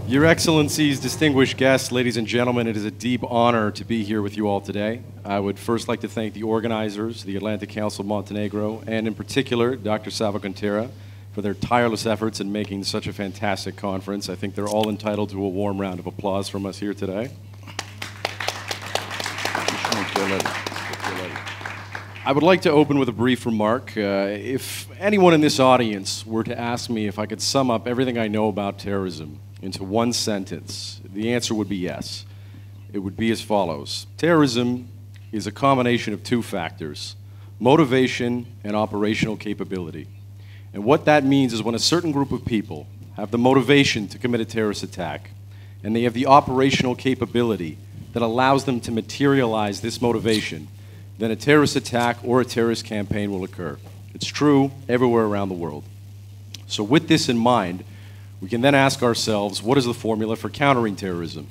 Your Excellencies, distinguished guests, ladies and gentlemen, it is a deep honor to be here with you all today. I would first like to thank the organizers, the Atlantic Council of Montenegro, and in particular, Dr. Savo Contera, for their tireless efforts in making such a fantastic conference. I think they're all entitled to a warm round of applause from us here today. I would like to open with a brief remark. If anyone in this audience were to ask me if I could sum up everything I know about terrorism into one sentence, the answer would be yes. It would be as follows. Terrorism is a combination of two factors, motivation and operational capability. And what that means is when a certain group of people have the motivation to commit a terrorist attack, and they have the operational capability that allows them to materialize this motivation, then a terrorist attack or a terrorist campaign will occur. It's true everywhere around the world. So with this in mind, we can then ask ourselves, what is the formula for countering terrorism?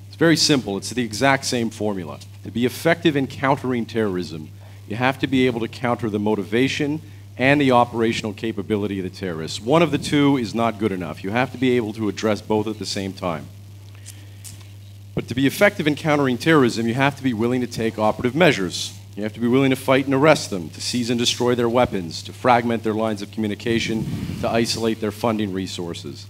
It's very simple. It's the exact same formula. To be effective in countering terrorism, you have to be able to counter the motivation and the operational capability of the terrorists. One of the two is not good enough. You have to be able to address both at the same time. But to be effective in countering terrorism, you have to be willing to take operative measures. You have to be willing to fight and arrest them, to seize and destroy their weapons, to fragment their lines of communication, to isolate their funding resources.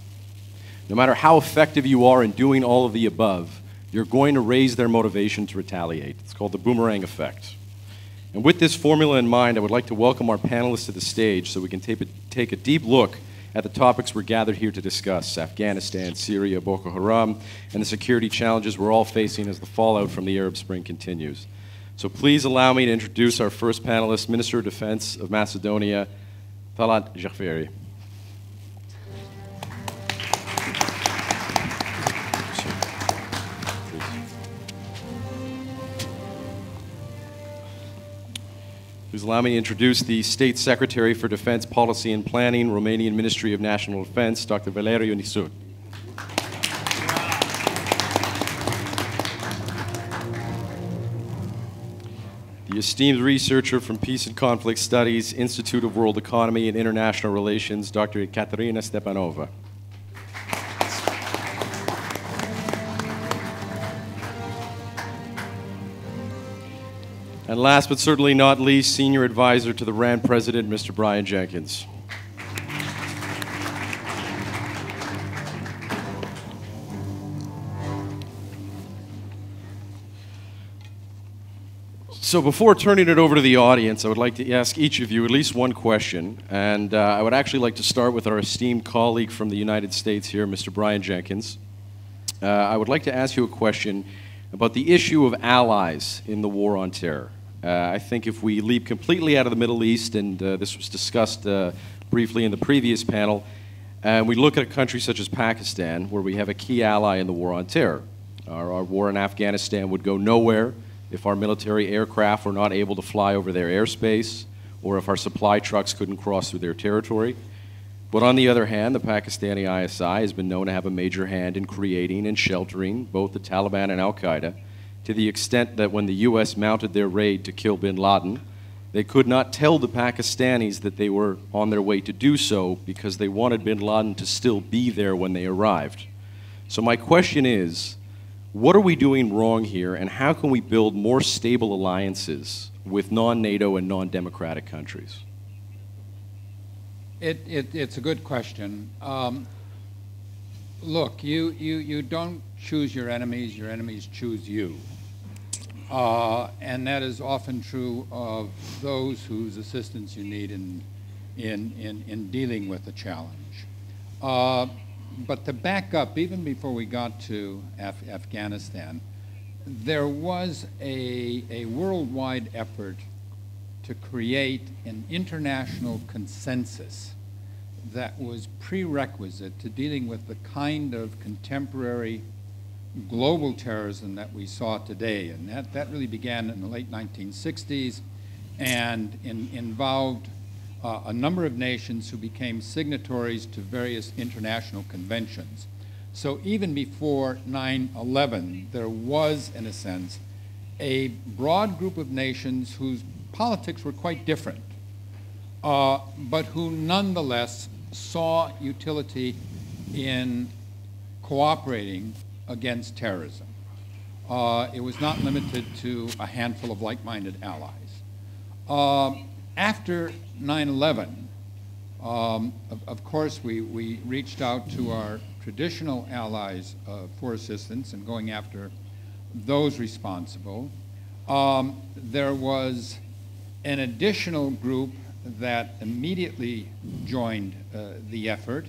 No matter how effective you are in doing all of the above, you're going to raise their motivation to retaliate. It's called the boomerang effect. And with this formula in mind, I would like to welcome our panelists to the stage so we can take a deep look at the topics we're gathered here to discuss: Afghanistan, Syria, Boko Haram, and the security challenges we're all facing as the fallout from the Arab Spring continues. So please allow me to introduce our first panelist, Minister of Defense of Macedonia, Talat Xhaferi. Please allow me to introduce the State Secretary for Defense Policy and Planning, Romanian Ministry of National Defense, Dr.Valeriu Nicuţ. The esteemed researcher from Peace and Conflict Studies, Institute of World Economy and International Relations, Dr. Ekaterina Stepanova. And last but certainly not least, Senior Advisor to the RAND President, Mr. Brian Jenkins. So before turning it over to the audience, I would like to ask each of you at least one question. And I would actually like to start with our esteemed colleague from the United States here, Mr. Brian Jenkins. I would like to ask you a question about the issue of allies in the war on terror. I think if we leap completely out of the Middle East, and this was discussed briefly in the previous panel, and we look at a country such as Pakistan, where we have a key ally in the war on terror. Our war in Afghanistan would go nowhere if our military aircraft were not able to fly over their airspace, or if our supply trucks couldn't cross through their territory. But on the other hand, the Pakistani ISI has been known to have a major hand in creating and sheltering both the Taliban and Al-Qaeda, to the extent that when the U.S. mounted their raid to kill bin Laden, they could not tell the Pakistanis that they were on their way to do so because they wanted bin Laden to still be there when they arrived. So my question is, what are we doing wrong here, and how can we build more stable alliances with non-NATO and non-democratic countries? It's a good question. Look, you don't choose your enemies choose you. And that is often true of those whose assistance you need in dealing with the challenge. But to back up, even before we got to Afghanistan, there was a worldwide effort to create an international consensus that was prerequisite to dealing with the kind of contemporary global terrorism that we saw today. And that really began in the late 1960s and involved a number of nations who became signatories to various international conventions. So even before 9/11, there was, in a sense, a broad group of nations whose politics were quite different, but who nonetheless saw utility in cooperating against terrorism. It was not limited to a handful of like-minded allies. After 9/11, of course, we reached out to our traditional allies for assistance and going after those responsible. There was an additional group that immediately joined the effort.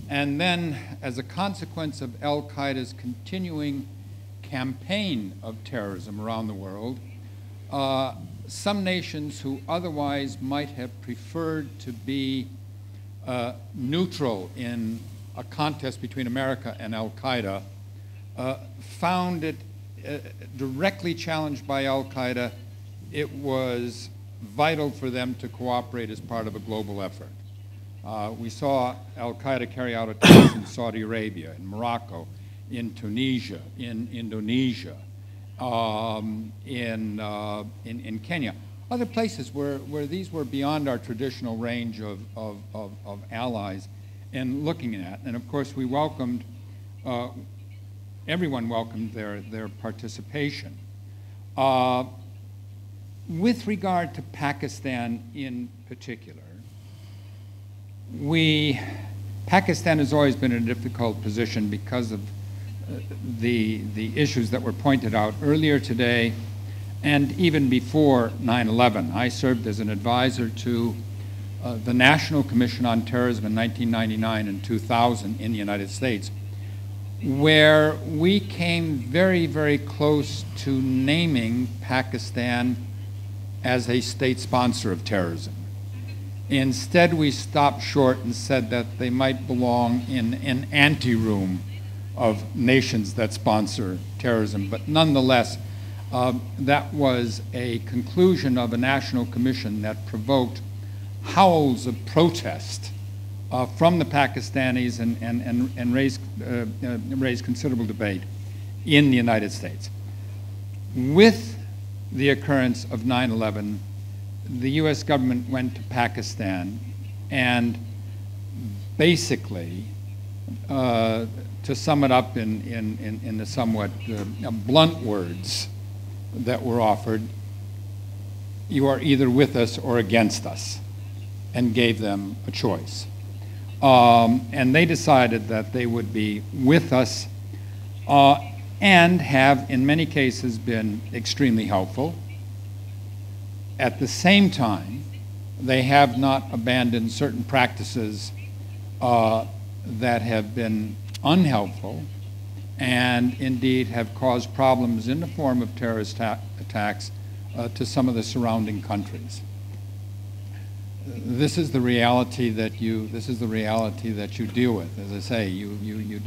And then, as a consequence of al-Qaeda's continuing campaign of terrorism around the world, some nations who otherwise might have preferred to be neutral in a contest between America and al-Qaeda found it directly challenged by al-Qaeda. It was vital for them to cooperate as part of a global effort. We saw al-Qaeda carry out attacks in Saudi Arabia, in Morocco, in Tunisia, in Indonesia, in Kenya. Other places where these were beyond our traditional range of allies and looking at. And of course we welcomed, everyone welcomed their participation. With regard to Pakistan in particular, Pakistan has always been in a difficult position because of the issues that were pointed out earlier today and even before 9/11. I served as an advisor to the National Commission on Terrorism in 1999 and 2000 in the United States, where we came very, very close to naming Pakistan as a state sponsor of terrorism. Instead, we stopped short and said that they might belong in an anteroom of nations that sponsor terrorism. But nonetheless, that was a conclusion of a national commission that provoked howls of protest from the Pakistanis and raised considerable debate in the United States. With the occurrence of 9/11, the U.S. government went to Pakistan and basically, to sum it up in the somewhat blunt words that were offered, you are either with us or against us, and gave them a choice. And they decided that they would be with us and have, in many cases, been extremely helpful. At the same time, they have not abandoned certain practices that have been unhelpful and indeed have caused problems in the form of terrorist attacks to some of the surrounding countries. This is the reality that you deal with. As I say, you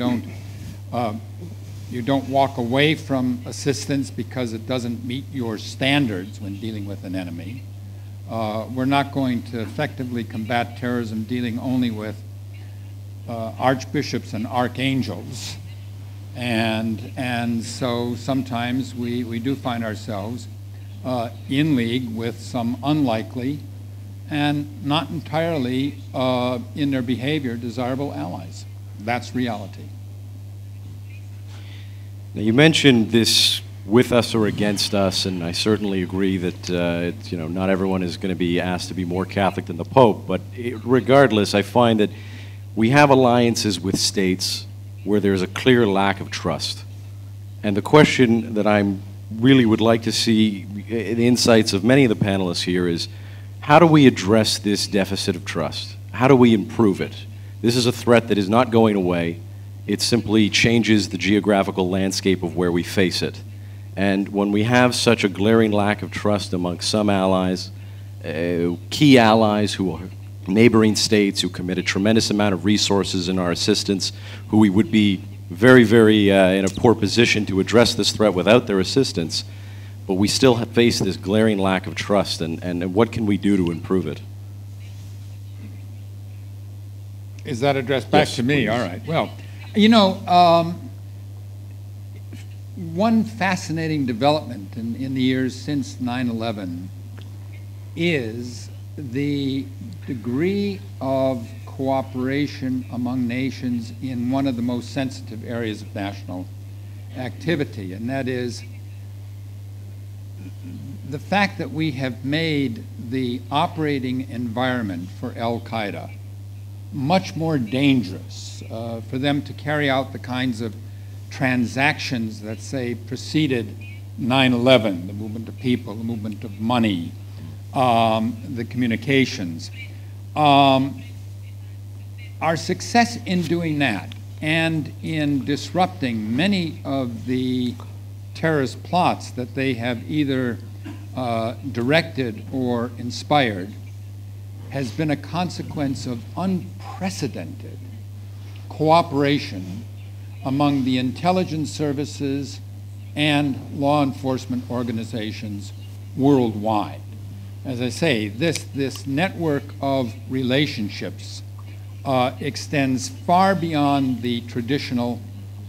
don't walk away from assistance because it doesn't meet your standards when dealing with an enemy. We're not going to effectively combat terrorism dealing only with archbishops and archangels. And so sometimes we do find ourselves in league with some unlikely and not entirely in their behavior desirable allies. That's reality. Now, you mentioned this with us or against us, and I certainly agree that not everyone is going to be asked to be more Catholic than the Pope, but regardless, I find that we have alliances with states where there's a clear lack of trust. And the question that I really would like to see the insights of many of the panelists here is, how do we address this deficit of trust? How do we improve it? This is a threat that is not going away. It simply changes the geographical landscape of where we face it. And when we have such a glaring lack of trust among some allies, key allies who are neighboring states who commit a tremendous amount of resources in our assistance, who we would be very, very in a poor position to address this threat without their assistance, but we still face this glaring lack of trust, and what can we do to improve it? Is that addressed back to me? Please. All right. Well, one fascinating development in the years since 9/11 is the degree of cooperation among nations in one of the most sensitive areas of national activity, and that is the fact that we have made the operating environment for Al-Qaeda much more dangerous for them to carry out the kinds of transactions that, say, preceded 9/11, the movement of people, the movement of money, the communications. Our success in doing that and in disrupting many of the terrorist plots that they have either directed or inspired has been a consequence of unprecedented cooperation among the intelligence services and law enforcement organizations worldwide. As I say, this network of relationships extends far beyond the traditional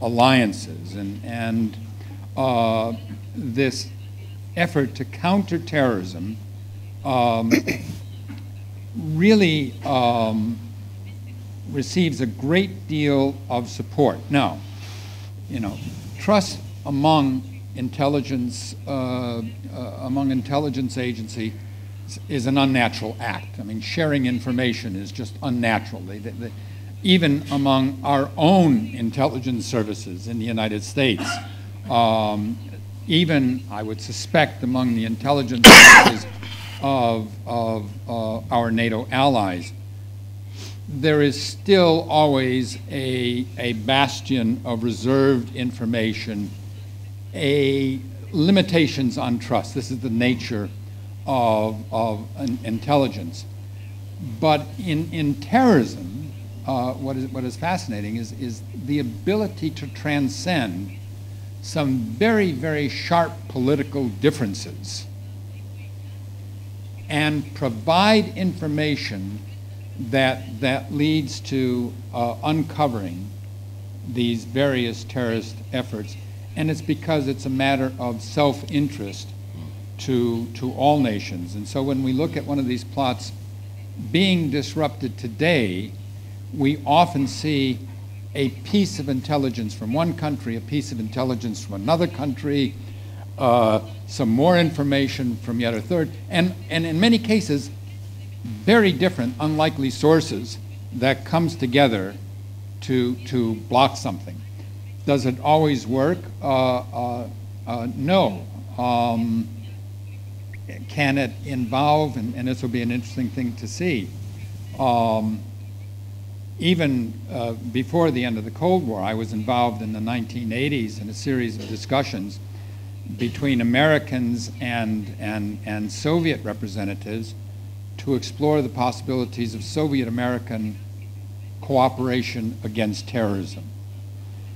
alliances, and this effort to counter terrorism really receives a great deal of support. Now, trust among intelligence agencies is an unnatural act. I mean, sharing information is just unnatural. Even among our own intelligence services in the United States, even, I would suspect, among the intelligence services of our NATO allies, there is still always a bastion of reserved information, limitations on trust. This is the nature of intelligence. But in terrorism, what is fascinating is the ability to transcend some very, very sharp political differences and provide information that leads to uncovering these various terrorist efforts. And it's because it's a matter of self-interest to all nations. And so when we look at one of these plots being disrupted today, we often see a piece of intelligence from one country, a piece of intelligence from another country, some more information from yet a third, and in many cases, very different, unlikely sources that comes together to block something. Does it always work? No. Can it involve, and this will be an interesting thing to see, even before the end of the Cold War, I was involved in the 1980s in a series of discussions between Americans and Soviet representatives to explore the possibilities of Soviet-American cooperation against terrorism.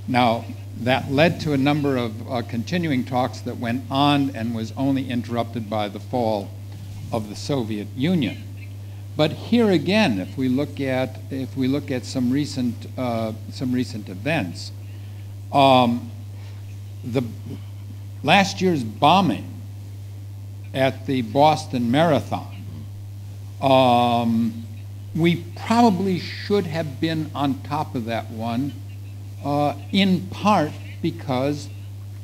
Now, that led to a number of continuing talks that went on and was only interrupted by the fall of the Soviet Union. But here again, if we look at some recent events, the last year's bombing at the Boston Marathon, we probably should have been on top of that one, in part because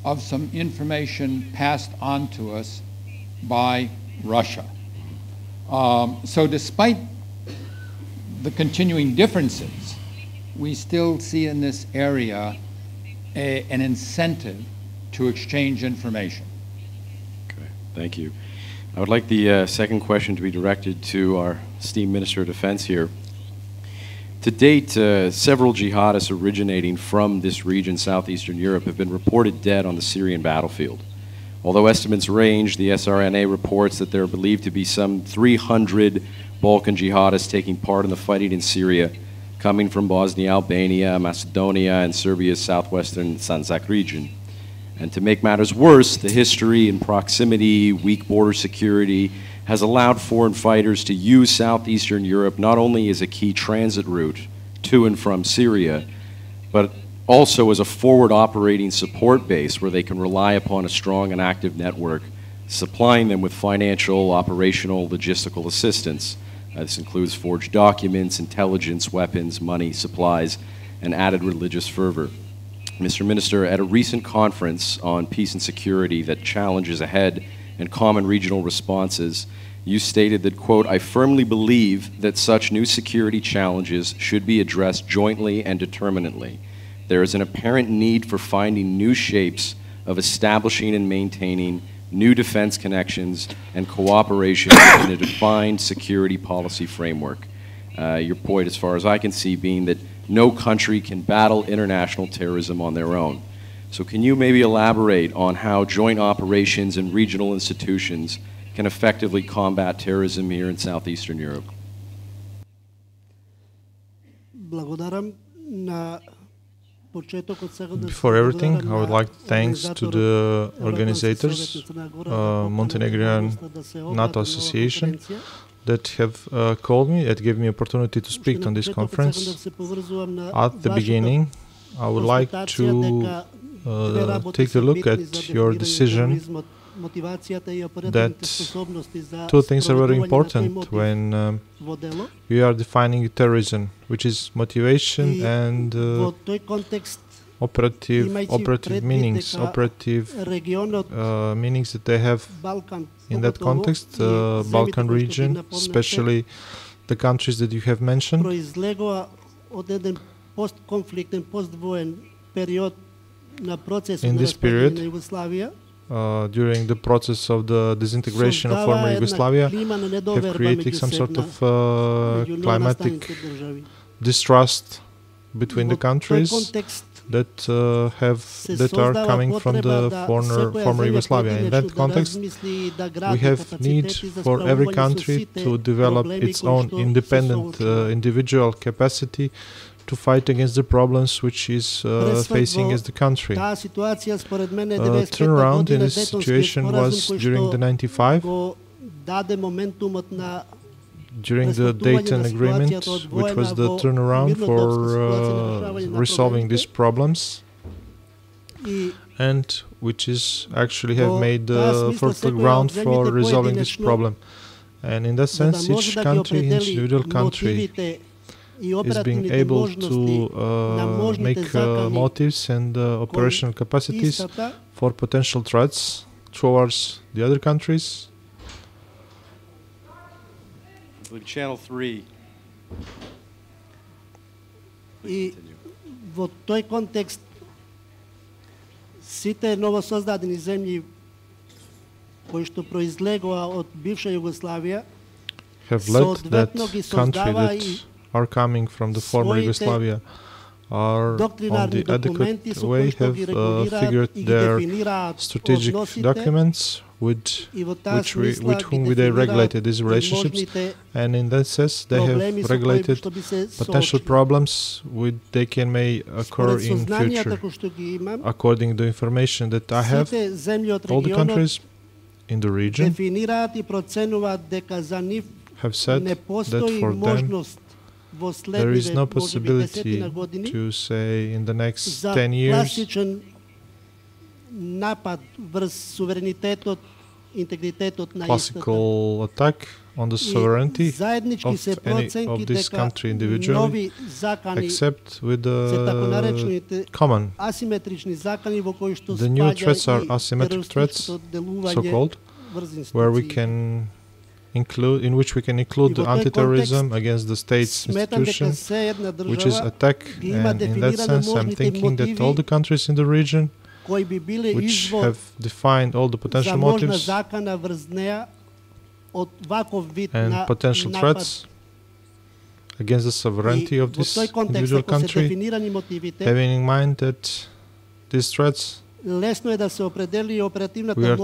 of some information passed on to us by Russia. So despite the continuing differences, we still see in this area an incentive to exchange information. Okay, thank you. I would like the second question to be directed to our esteemed Minister of Defense here. To date, several jihadists originating from this region, southeastern Europe, have been reported dead on the Syrian battlefield. Although estimates range, the SRNA reports that there are believed to be some 300 Balkan jihadists taking part in the fighting in Syria, coming from Bosnia, Albania, Macedonia, and Serbia's southwestern Sandžak region. And to make matters worse, the history and proximity, weak border security, has allowed foreign fighters to use southeastern Europe not only as a key transit route to and from Syria, but also as a forward operating support base where they can rely upon a strong and active network, supplying them with financial, operational, logistical assistance This includes forged documents, intelligence, weapons, money, supplies, and added religious fervor. Mr. Minister, at a recent conference on peace and security that challenges ahead and common regional responses, you stated that, quote, "I firmly believe that such new security challenges should be addressed jointly and determinately. There is an apparent need for finding new shapes of establishing and maintaining new defense connections and cooperation in a defined security policy framework." Your point, as far as I can see, being that no country can battle international terrorism on their own. So can you maybe elaborate on how joint operations and regional institutions can effectively combat terrorism here in southeastern Europe? Before everything, I would like to thank to the organizers, Montenegrin NATO Association, that have called me, that gave me opportunity to speak on this conference. At the beginning, I would like to take a look at your decision that two things are very important when we are defining terrorism, which is motivation and operative meanings, meanings that they have in that context, Balkan region, especially the countries that you have mentioned. In this period, during the process of the disintegration of former Yugoslavia, have created some sort of climatic distrust between the countries that are coming from the former Yugoslavia. In that context, we have need for every country to develop its own independent individual capacity to fight against the problems which is facing as the country. Turnaround in this situation was during the 95, during the Dayton Agreement, which was the turnaround for resolving these problems, and which is actually have made the fertile ground for resolving this problem. And in that sense, each country, each individual country, is being able to make motives and operational capacities for potential threats towards the other countries. Channel 3. И во тој контекст сите новосоздадени земји кои што произлегоа од бивша Југославија have led that country that are coming from the former Yugoslavia are on the adequate way, have figured their strategic documents with whom they regulated these relationships, and in that sense they have regulated potential problems which may occur in future. According to the information that I have, all the countries in the region have said that for them there is no possibility to say in the next 10 years classical attack on the sovereignty of any of this country individually, except with the common. The new threats are asymmetric threats, so-called, where we can include, in which we can include the anti-terrorism against the state's institution, which is attack. And in that sense, I'm thinking that all the countries in the region which have defined all the potential motives and potential threats against the sovereignty of this individual country, having in mind that these threats, we are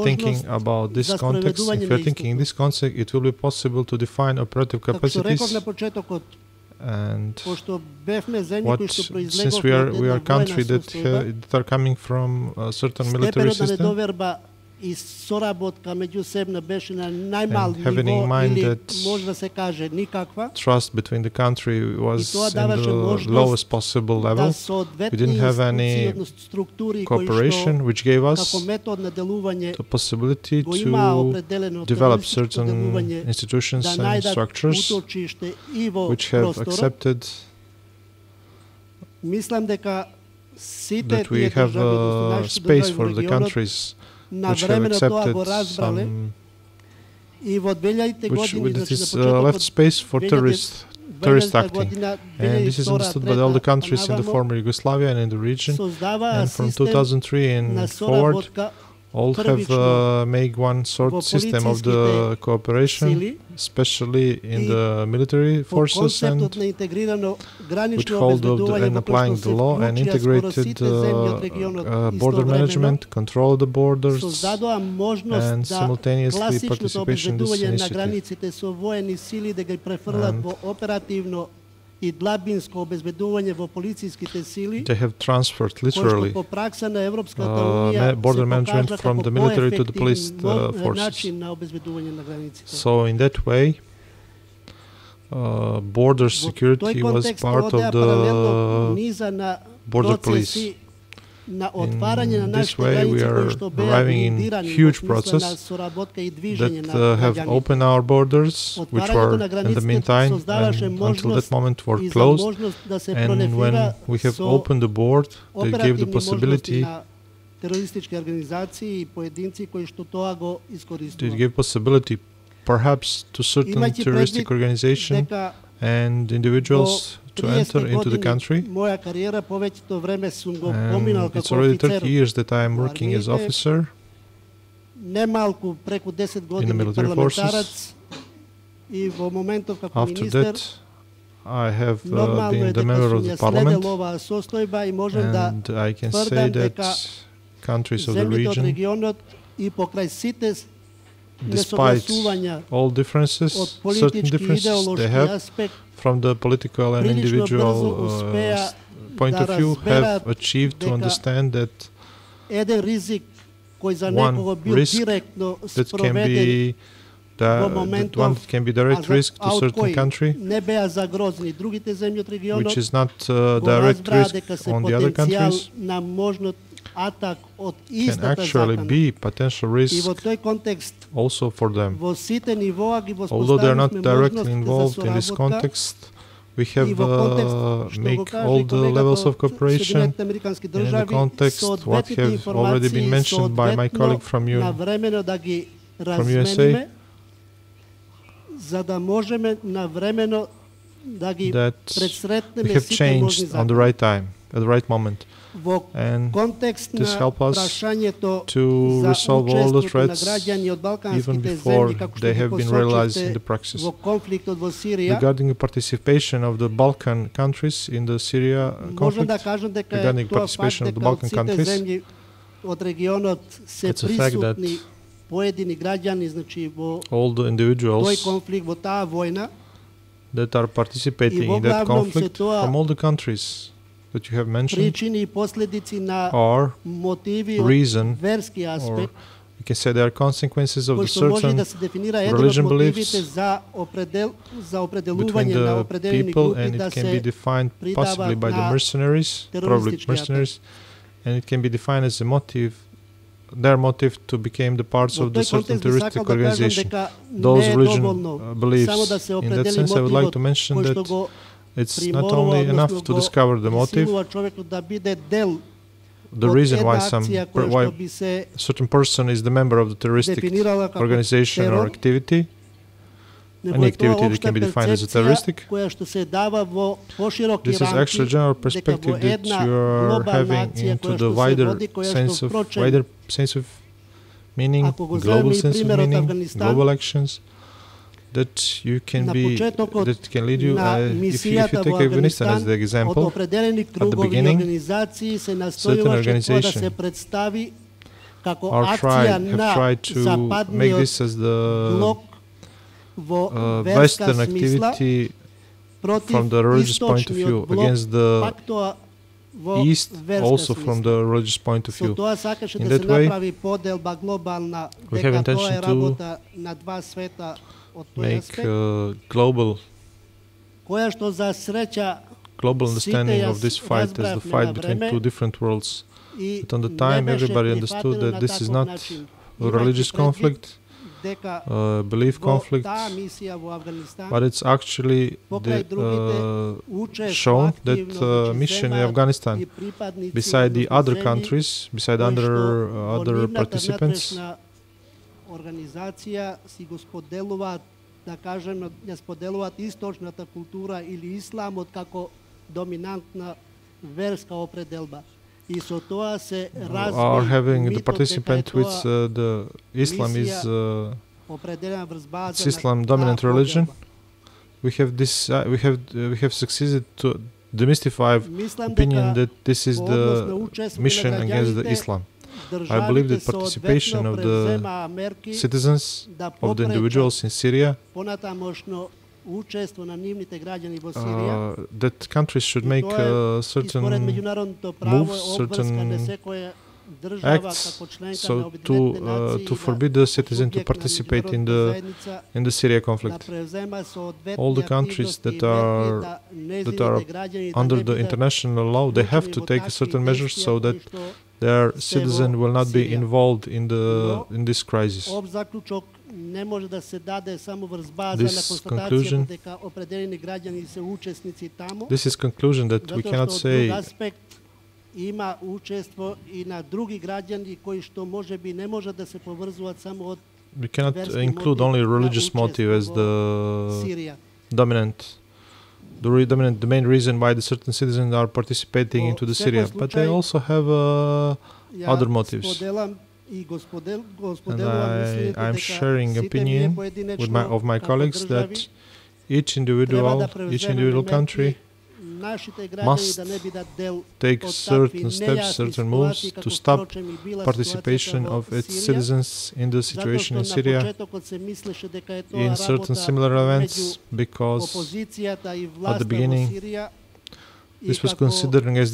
thinking about this context. If we are thinking in this context, it will be possible to define operative capacities. And since we are a country that are coming from a certain military system, и соработка меѓусебна беше на најмал having in mind ниво или that може да се каже никаква. Trust between the country was тоа in даваше the можност lowest possible да level. We соодветни didn't have институции, any односно структури cooperation, which gave како us метод на делување the possibility го имаа to определено develop терористичко certain делување institutions да and најдат structures уточиште и во which have просторот. accepted Мислам дека сите that we тие have држави, односно нашите space држави во for the регионот, countries на which have времено тоа accepted го разбрале some, и во 2000 which години, with значи на this почетокот left space for terrorist acting. And this is 2002, understood by all the countries in the понавамо, former Yugoslavia and in the region. создаваа And from систем 2003 and на forward, соработка all have made one sort во system of the полицијските cooperation, сили especially in и the military по forces and концептот на интегрирано with гранично hold of обезбедување and во applying кој што the се law and вклучија скоро integrated сите земји од регионот border истовремено, management, control of the borders, создадоа можност and да simultaneously класичното participation in this обезбедување на initiative. границите со воени сили да ги префрлат And во оперативно и длабинско обезбедување во полицијските сили, they have transferred кој што literally по пракса на Европската унија border се management покажа from како the military to the поефективен police forces. начин на обезбедување на границите. So in that way, border Во security тој was контекст part одеа of паралелно the низа на border процеси на отварање на In this нашите way, we граници are кои што беа arriving in блокирани huge во смисла на process соработка и движење that на have граѓаните. opened our borders, which Отварањето were на in the границите meantime создаваше and until that можност moment were и за closed. можност да се And when пролефира we have со opened the board, they gave the оперативни можности possibility, на терористички организации и поединци кои што тоа го they искористуваат. gave possibility perhaps to certain Имајќи terroristic предвид organization дека and individuals to enter 30 into the години country. моја кариера повеќето време сум го And поминал it's како already 30 офицер. years that I am working as армиите, officer Немалку преку 10 in the години military парламентарац и во моментов како After министер that, I have нормално been е the дека member of сум the ја следел parliament, оваа состојба и можам да and I can say тврдам that дека countries of the земјите од region, регионот и покрај сите despite несогласувања all од differences, certain политички и differences they идеолошки have аспект from the political and прилично брзо individual успеа point да of view, разберат have achieved to дека understand that еден ризик кој за one некого бил risk директно that can спроведен be во that моментов, one that can be direct risk to од certain кој country, не беа загрозени другите земји од регионот, which is not го direct разбраа risk дека се on the other потенцијал countries, на можнот атак од can истата actually закана. be potential И risk во тој контекст, also for them. во сите нивоа ги Although they are not воспоставивме directly можност involved за in this соработка context, we и have во контекст, што го make кажа all и the levels колегата of cooperation. од Соединетите американски And in the држави, context, what соодветните have already been информации mentioned by my colleague from на времено да ги USA, размениме, за да можеме на времено да ги that we предсретнеме have сите можни changed on the закани. right time, at the right moment, Во and контекст this на help us прашањето to за resolve all the учеството на threats граѓани од even балканските before земји, како што they ги have been realized in посочивте the practice. во конфликтот во Сирија, Regarding the participation of the Balkan countries in the Syria можам да conflict, кажам дека regarding тоа participation факт of the дека од Balkan сите countries, земји од регионот се it's a fact that присутни поедини граѓани, значи во all the тој individuals конфликт, во таа војна, that are participating И во in that главном conflict се тоа from all the countries that you have mentioned причини и последици на are мотиви од reason, верски or аспект, you can say they are consequences of кој the што може certain да се дефинира еден од religion мотивите beliefs за between определување на the определени people, групи and да it can be се defined possibly придават by the на mercenaries, probably терористички mercenaries, and it can be defined as a motive, their motive to become the parts Во of the тој certain контекст би сакал terroristic да кажам organization. дека Those не е religion доволно beliefs. само да се In that определи sense, I would like to мотивот mention кој што that го it's not приморува, only односно enough to го discover the motive, присилува човекот да биде дел the од reason една why some акција која why што би се a certain person is the member of the terroristic дефинирала како organization or терор, activity, него any е тоа activity that општа can be defined as a перцепција terroristic. која што се дава во пошироки This is actually a general рамки, дека perspective во that една you are глобална having акција into која the што се wider води, која sense што of впрочем, wider sense of meaning, ако го global земеме и sense of примерот meaning, Афганистан, global actions that you can на be почетокот that can lead you. на If you мисијата take во Afghanistan as the од example, определени кругови beginning, организации се certain настојуваше тоа да organization се представи како our акција have на tried to make западниот this as the блок во верска Western смисла activity против from the religious point of view источниот блок, against the пак тоа east, also from the religious point of view. In that way, we have intention to make global understanding of this fight as the fight between two different worlds. But on the time, everybody understood that this is not a religious conflict, belief conflict, but it's actually shown that mission in Afghanistan, beside the other countries, beside other participants, да кажем, ја споделуваат источната култура или исламот како доминантна верска определба. И со тоа се are having the participant with the Islam is Islam dominant religion. We have this. We have succeeded to demystify opinion that this is the mission against the Islam. I believe that participation of the citizens, of the individuals in Syria, that countries should make certain moves, certain acts, so to forbid the citizen to participate in the Syria conflict. All the countries that are under the international law, they have to take certain measures so that their citizen will not be involved in this crisis. This conclusion, this is conclusion that we cannot say има учество и на други граѓани кои што можеби не може да се поврзуваат само од we cannot include only religious motive as the dominant, the main reason why the certain citizens are participating into the Syria, but they also have other motives. And I'm sharing opinion with of my colleagues that each individual country must take certain steps, certain moves to stop participation of its citizens in the situation in Syria in certain similar events, because at the beginning this was considered as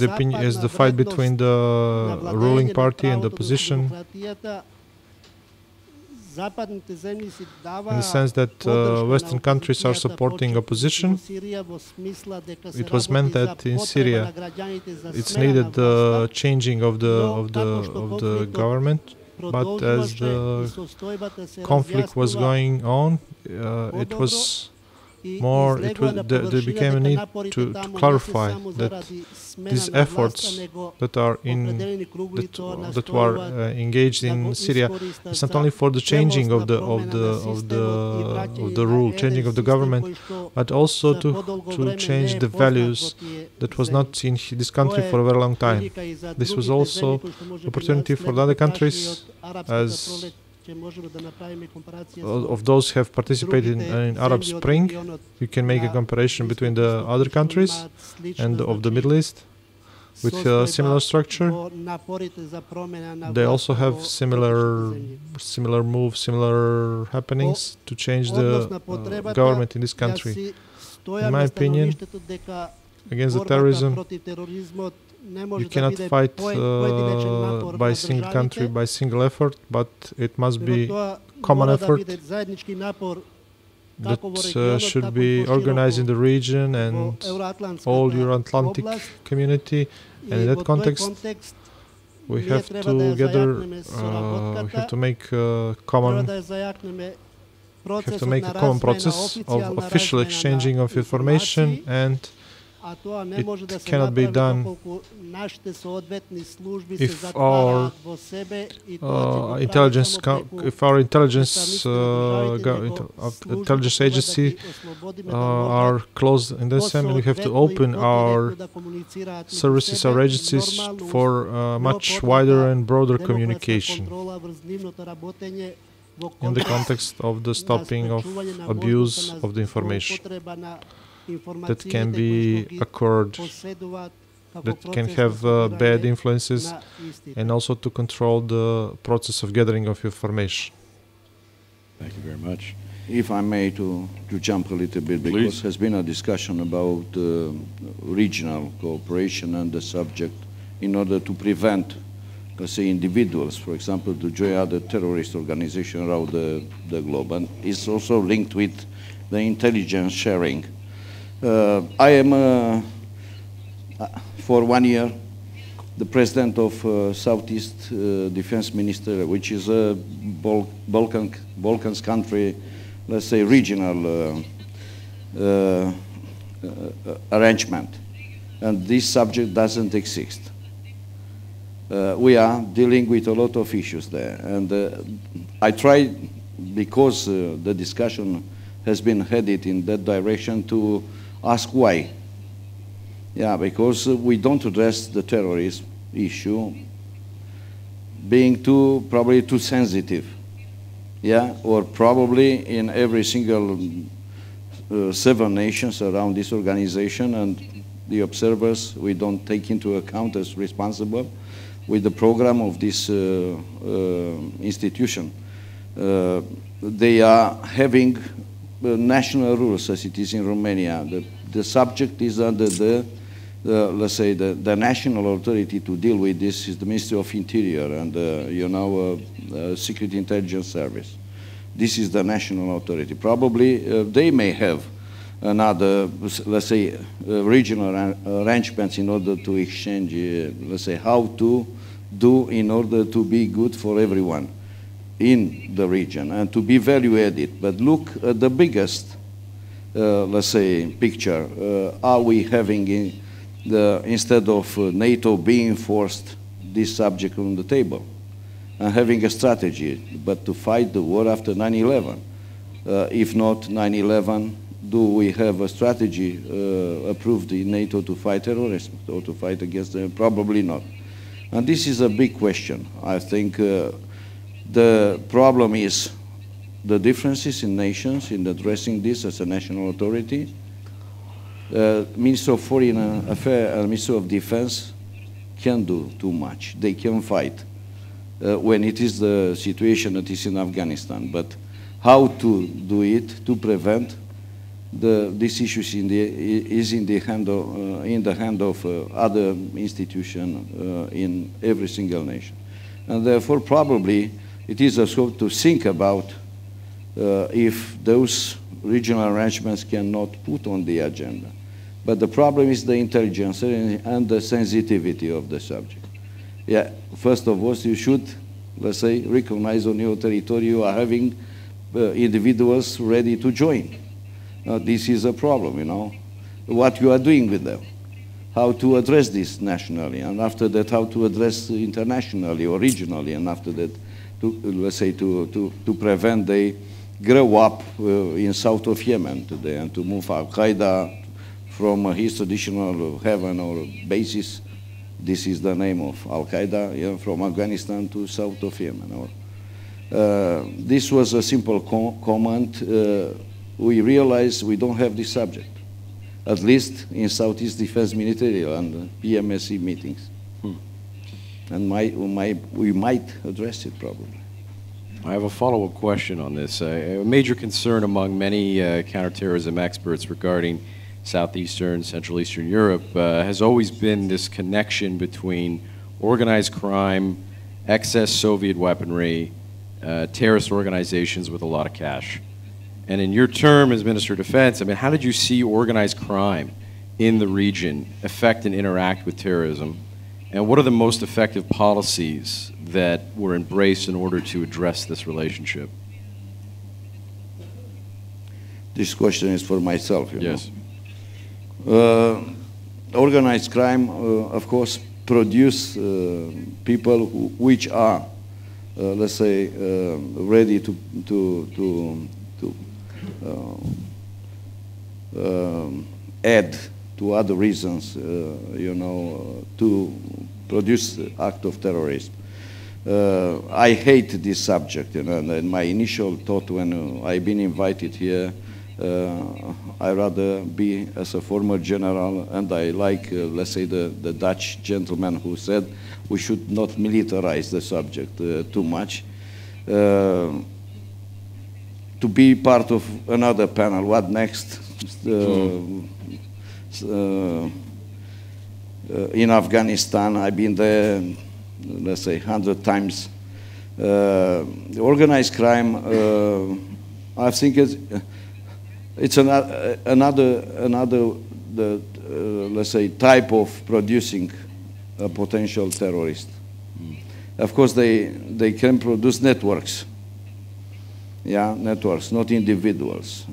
the fight between the ruling party and the opposition, in the sense that Western countries are supporting opposition. It was meant that in Syria it's needed the changing of the government, but as the conflict was going on, it was more. There became a need to clarify that these efforts that are that were engaged in Syria is not only for the changing of the rule, changing of the government, but also to change the values that was not in this country for a very long time. This was also opportunity for the other countries, as of those who have participated in Arab Spring. You can make a comparison between the other countries and of the Middle East with a similar structure. They also have similar moves, similar happenings to change the government in this country. In my opinion, against the terrorism, you cannot fight by single country, by single effort, but it must be common effort that should be organized in the region and all Euro-Atlantic community. And in that context, we have to gather, we have to make a common process of official exchanging of information, and it cannot be done if our intelligence agency are closed in the same, and we have to open our services, our agencies for much wider and broader communication in the context of the stopping of abuse of the information that can be occurred, that can have bad influences, and also to control the process of gathering of information. Thank you very much. if I may, to jump a little bit, because there's been a discussion about regional cooperation and the subject in order to prevent, let's say, individuals, for example, to join other terrorist organizations around the globe. And it's also linked with the intelligence sharing. I am, for 1 year, the president of Southeast Defense Minister, which is a Balkans country, let's say, regional arrangement. And this subject doesn't exist. We are dealing with a lot of issues there. And I try, because the discussion has been headed in that direction, to ask why. Yeah, because we don't address the terrorism issue, being probably too sensitive. Yeah, or probably in every single 7 nations around this organization, and the observers we don't take into account as responsible with the program of this institution. They are having national rules as it is in Romania. The subject is under let's say, the national authority to deal with this is the Ministry of Interior and, you know, Secret Intelligence Service. This is the national authority. Probably they may have another, let's say, regional arrangements in order to exchange, let's say, how to do in order to be good for everyone in the region and to be value added. But look at the biggest, let's say, picture. Are we having instead of NATO being forced this subject on the table and having a strategy, but to fight the war after 9/11? If not 9/11, do we have a strategy approved in NATO to fight terrorism or to fight against them? Probably not. And this is a big question. I think the problem is the differences in nations in addressing this as a national authority. Minister of Foreign Affairs and Minister of Defense can do too much. They can fight when it is the situation that is in Afghanistan. But how to do it to prevent these issues is in the hand of other institutions in every single nation. And therefore, probably it is a scope to think about if those regional arrangements cannot put on the agenda. But the problem is the intelligence and the sensitivity of the subject. Yeah, first of all, you should, let's say, recognize on your territory you are having individuals ready to join. This is a problem, you know, what you are doing with them, how to address this nationally, and after that, how to address internationally or regionally, and after that, let's say, to prevent they grow up in south of Yemen today and to move Al-Qaeda from his traditional heaven or basis. This is the name of Al-Qaeda, yeah, from Afghanistan to south of Yemen. This was a simple comment. We realize we don't have this subject, at least in Southeast Defense Ministerial and PMSE meetings. And we might address it probably. I have a follow-up question on this. A major concern among many counterterrorism experts regarding Southeastern, Central Eastern Europe has always been this connection between organized crime, excess Soviet weaponry, terrorist organizations with a lot of cash. And in your term as Minister of Defense, I mean, how did you see organized crime in the region affect and interact with terrorism? And what are the most effective policies that were embraced in order to address this relationship? This question is for myself, you yes. know. Organized crime, of course, produce people which are, let's say, ready to add to other reasons, you know, to produce the act of terrorism. I hate this subject, you know, and my initial thought when I've been invited here, I rather be as a former general, and I like, let's say, the Dutch gentleman who said we should not militarize the subject too much. to be part of another panel. What next? In Afghanistan, I've been there, let's say, 100 times. Organized crime, I think it's another let's say, type of producing a potential terrorist. Of course, they can produce networks. Yeah, networks, not individuals.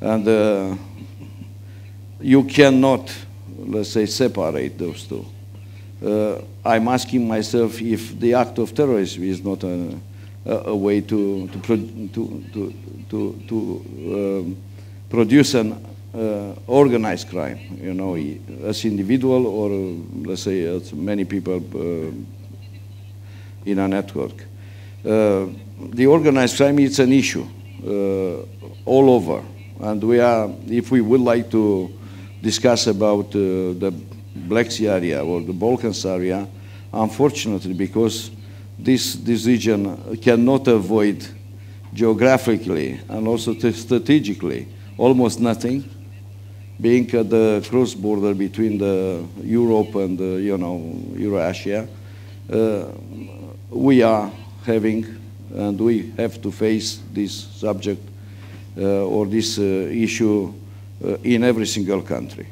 And you cannot, let's say, separate those two. I'm asking myself if the act of terrorism is not a way to produce an organized crime, you know, as individual or let's say as many people in a network. The organized crime is an issue all over, and if we would like to discuss about the Black Sea area or the Balkans area, unfortunately, because this region cannot avoid geographically and also strategically almost nothing, being at the cross border between Europe and you know, Eurasia. We are having and we have to face this subject or this issue in every single country.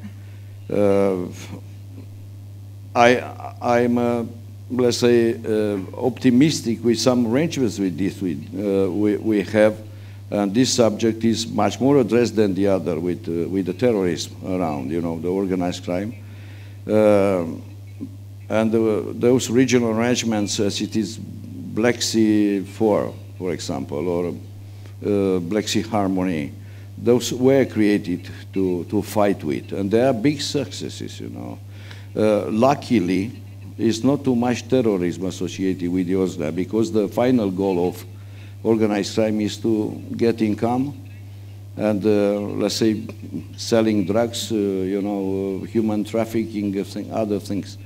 I'm let's say, optimistic with some arrangements with this we have, and this subject is much more addressed than the other with the terrorism around, you know, the organized crime. And those regional arrangements, as it is Black Sea 4, for example, or Black Sea Harmony, those were created to fight with, and they are big successes, you know. Luckily, it's not too much terrorism associated with Yozga, because the final goal of organized crime is to get income and, let's say, selling drugs, you know, human trafficking, other things.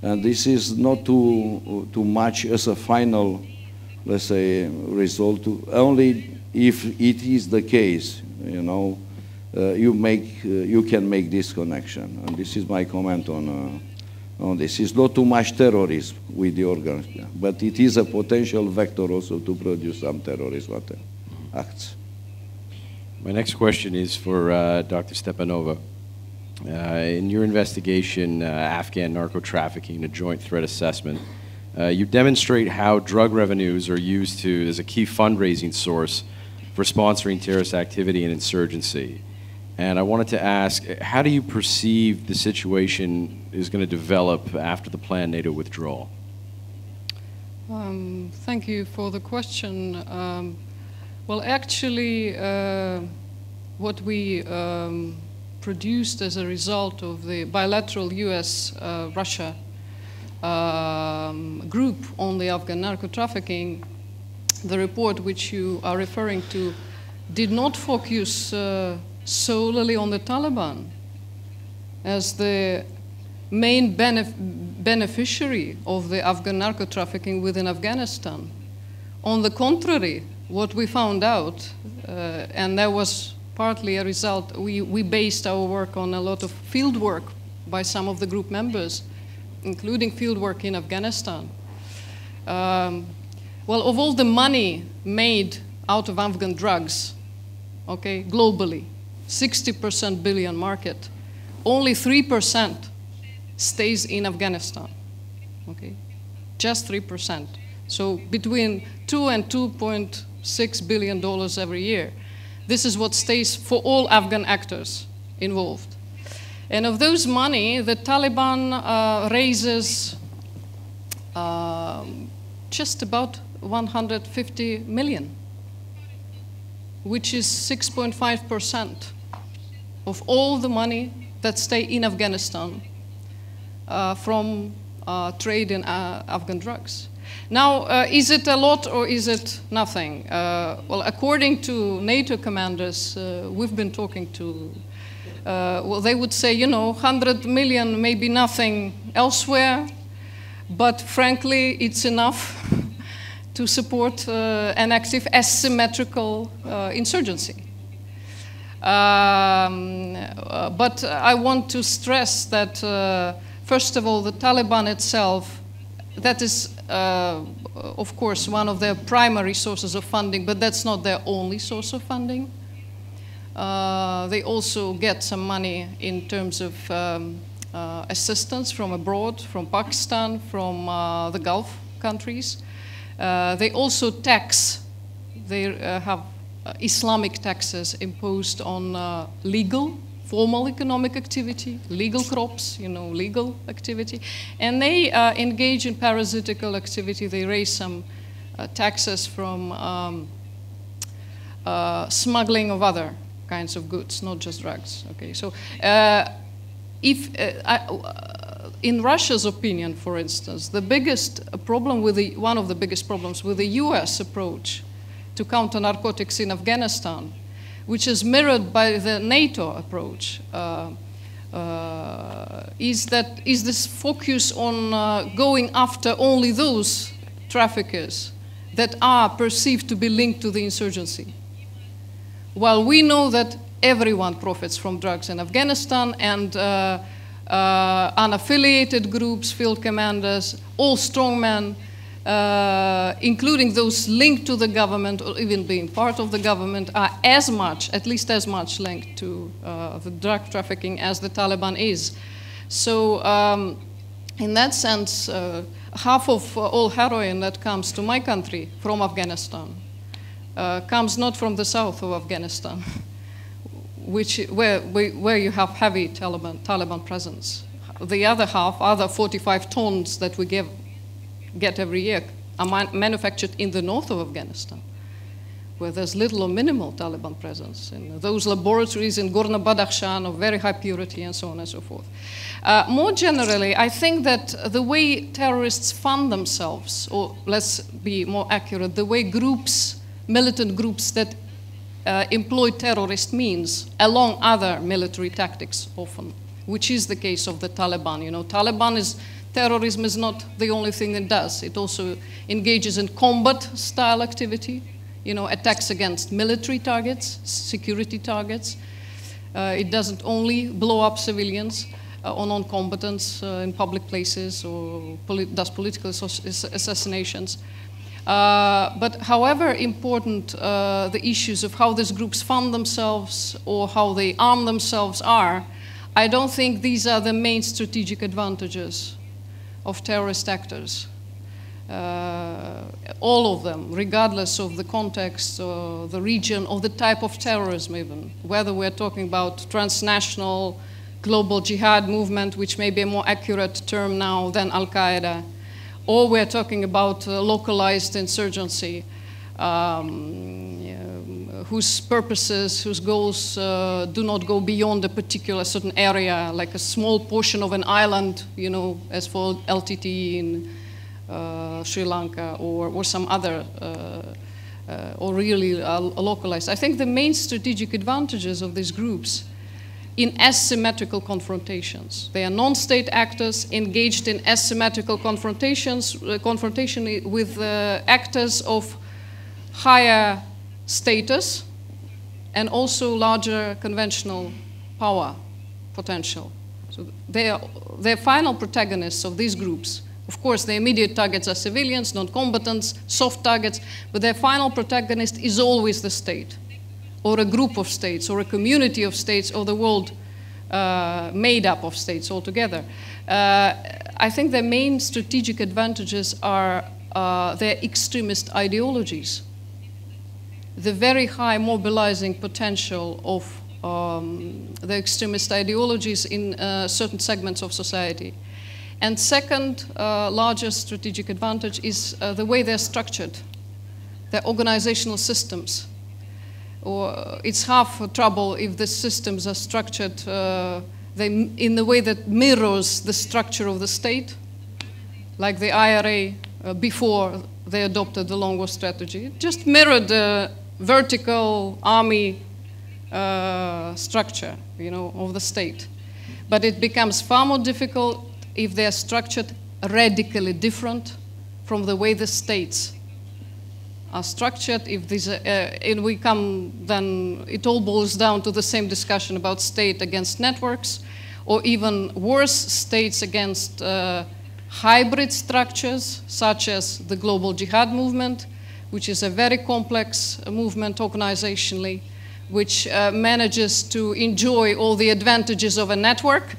And this is not too much as a final, let's say, result. Only if it is the case, you know, you can make this connection. And this is my comment on this. It's not too much terrorism with the organs, but it is a potential vector also to produce some terrorist acts. My next question is for Dr. Stepanova. In your investigation, Afghan narco-trafficking, a joint threat assessment, you demonstrate how drug revenues are used as a key fundraising source for sponsoring terrorist activity and insurgency. And I wanted to ask, how do you perceive the situation is going to develop after the planned NATO withdrawal? Thank you for the question. Well, actually, what we produced as a result of the bilateral US-Russia group on the Afghan narco-trafficking, the report which you are referring to did not focus solely on the Taliban as the main beneficiary of the Afghan narco-trafficking within Afghanistan. On the contrary, what we found out, and that was partly a result, we based our work on a lot of field work by some of the group members, including field work in Afghanistan. Well, of all the money made out of Afghan drugs, okay, globally, 60% billion market, only 3% stays in Afghanistan, okay? Just 3%. So between $2 and $2.6 billion every year. This is what stays for all Afghan actors involved. And of those money, the Taliban raises just about 150 million, which is 6.5% of all the money that stay in Afghanistan from trade in Afghan drugs. Now, is it a lot or is it nothing? Well, according to NATO commanders we've been talking to, well, they would say, you know, 100 million may be nothing elsewhere, but frankly, it's enough to support an active asymmetrical insurgency. But I want to stress that, first of all, the Taliban itself, that is, of course, one of their primary sources of funding, but that's not their only source of funding. They also get some money in terms of assistance from abroad, from Pakistan, from the Gulf countries. They also tax, they have Islamic taxes imposed on legal, formal economic activity, legal crops, legal activity. And they engage in parasitical activity. They raise some taxes from smuggling of other kinds of goods, not just drugs. Okay, so in Russia's opinion, for instance, the biggest problem with one of the biggest problems with the U.S. approach to counter narcotics in Afghanistan, which is mirrored by the NATO approach, is this focus on going after only those traffickers that are perceived to be linked to the insurgency. While we know that everyone profits from drugs in Afghanistan, and unaffiliated groups, field commanders, all strongmen, including those linked to the government or even being part of the government, are at least as much linked to the drug trafficking as the Taliban is. So in that sense, half of all heroin that comes to my country from Afghanistan comes not from the south of Afghanistan, where you have heavy Taliban presence. The other half, other 45 tons that we get every year, are manufactured in the north of Afghanistan, where there's little or minimal Taliban presence, in those laboratories in Gorno Badakhshan of very high purity and so on and so forth. More generally, I think that the way terrorists fund themselves, or let's be more accurate, the way militant groups that employ terrorist means along other military tactics often, which is the case of the Taliban. Terrorism is not the only thing it does. It also engages in combat-style activity, attacks against military targets, security targets. It doesn't only blow up civilians or non-combatants in public places, or does political assassinations. But however important the issues of how these groups fund themselves or how they arm themselves are, I don't think these are the main strategic advantages of terrorist actors. All of them, regardless of the context or the region or the type of terrorism even, whether we're talking about transnational global jihad movement, which may be a more accurate term now than Al-Qaeda, or we're talking about localized insurgency, whose purposes, whose goals do not go beyond a particular certain area, like a small portion of an island, as for LTT in Sri Lanka, or some other, or really localized. I think the main strategic advantages of these groups in asymmetrical confrontations. They are non-state actors engaged in asymmetrical confrontation with actors of higher status and also larger conventional power potential. So they're final protagonists of these groups. Of course, the immediate targets are civilians, non-combatants, soft targets, but their final protagonist is always the state, or a group of states, or a community of states, or the world made up of states altogether. I think the main strategic advantages are their extremist ideologies, the very high mobilizing potential of the extremist ideologies in certain segments of society. And second largest strategic advantage is the way they're structured, their organizational systems. Or it's half trouble if the systems are structured in the way that mirrors the structure of the state, like the IRA before they adopted the long war strategy. It just mirrored the vertical army structure, of the state. But it becomes far more difficult if they are structured radically different from the way the states are structured. If these, and we come, then it all boils down to the same discussion about state against networks, or even worse, states against hybrid structures, such as the global jihad movement, which is a very complex movement organizationally, which manages to enjoy all the advantages of a network,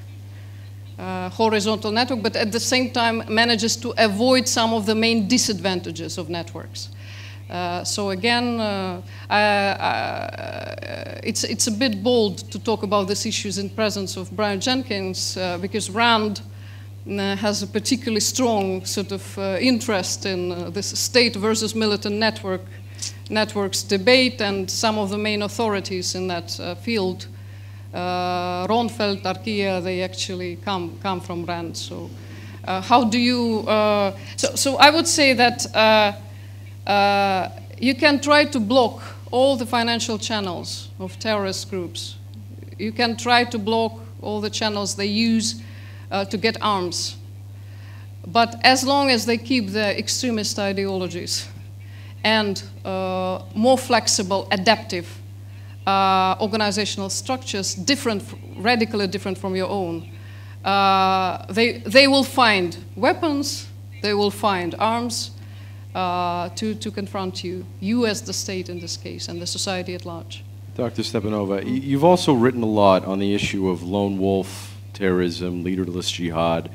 horizontal network, but at the same time manages to avoid some of the main disadvantages of networks. So again, it's a bit bold to talk about these issues in presence of Brian Jenkins, because Rand has a particularly strong sort of interest in this state versus militant networks debate, and some of the main authorities in that field, Ronfeld, Arkia, they actually come from Rand. So how do you, so I would say that you can try to block all the financial channels of terrorist groups. You can try to block all the channels they use to get arms. But as long as they keep their extremist ideologies and more flexible, adaptive organizational structures, radically different from your own, they will find weapons, they will find arms to confront you as the state in this case, and the society at large. Dr. Stepanova, you've also written a lot on the issue of lone wolf terrorism, leaderless jihad,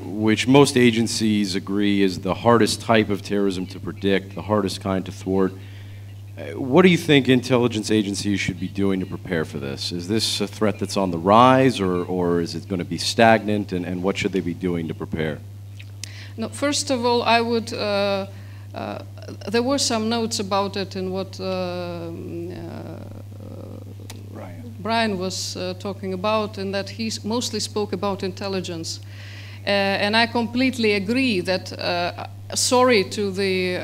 which most agencies agree is the hardest type of terrorism to predict, the hardest kind to thwart. What do you think intelligence agencies should be doing to prepare for this? Is this a threat that's on the rise, or is it going to be stagnant, and what should they be doing to prepare? No, first of all, I would, there were some notes about it in what Brian was talking about, and that he mostly spoke about intelligence. And I completely agree that, sorry to the,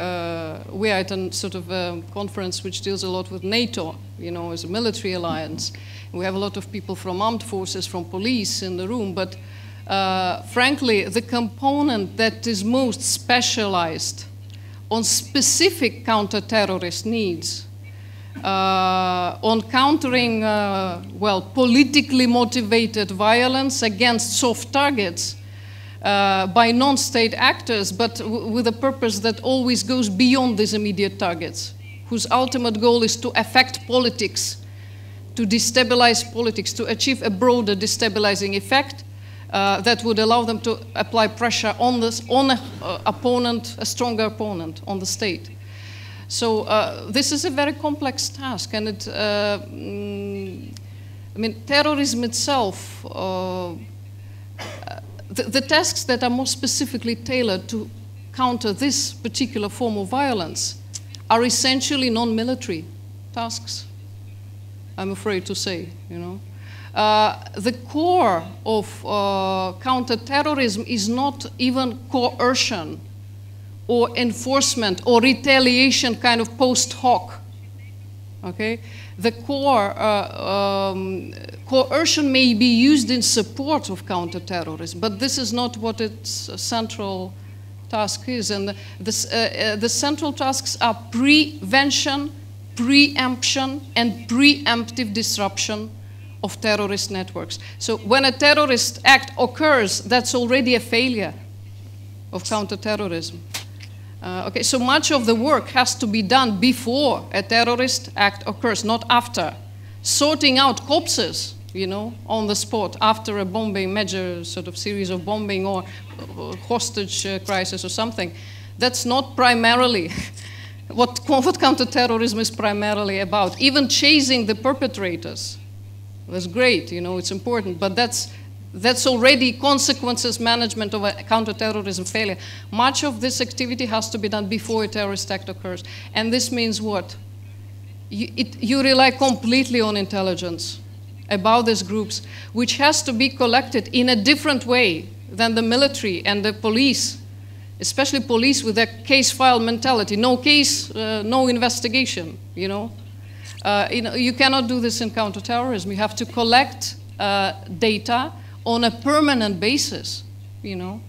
we are at a sort of conference which deals a lot with NATO, you know, as a military alliance. We have a lot of people from armed forces, from police in the room, but frankly, the component that is most specialized on specific counter-terrorist needs, on countering, well, politically motivated violence against soft targets by non-state actors, but with a purpose that always goes beyond these immediate targets, whose ultimate goal is to affect politics, to destabilize politics, to achieve a broader destabilizing effect that would allow them to apply pressure on an opponent, a stronger opponent, on the state. So this is a very complex task, and it, I mean, terrorism itself, the tasks that are more specifically tailored to counter this particular form of violence are essentially non-military tasks, I'm afraid to say, you know. The core of counter-terrorism is not even coercion or enforcement or retaliation kind of post hoc, okay? The core, coercion may be used in support of counter-terrorism, but this is not what its central task is. And the central tasks are prevention, preemption, and preemptive disruption of terrorist networks. So when a terrorist act occurs, that's already a failure of counterterrorism. Okay, so much of the work has to be done before a terrorist act occurs, not after. Sorting out corpses, you know, on the spot after a bombing, major sort of series of bombing or hostage crisis or something, that's not primarily what counterterrorism is primarily about. Even chasing the perpetrators, that's great, you know, it's important, but that's already consequences management of a counterterrorism failure. Much of this activity has to be done before a terrorist act occurs. And this means what? You rely completely on intelligence about these groups, which has to be collected in a different way than the military and the police, especially police with a case file mentality. No case, no investigation, you know. You cannot do this in counterterrorism. You have to collect data on a permanent basis, you know.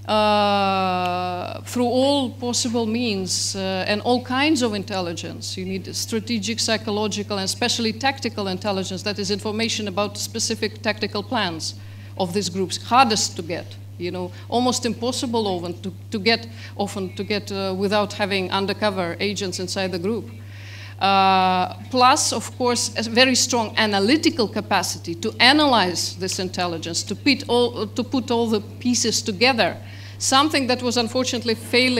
through all possible means and all kinds of intelligence. You need strategic, psychological, and especially tactical intelligence, that is information about specific tactical plans of these groups, hardest to get, you know, almost impossible often to get without having undercover agents inside the group. Plus, of course, a very strong analytical capacity to analyze this intelligence, to put all the pieces together. Something that was unfortunately failed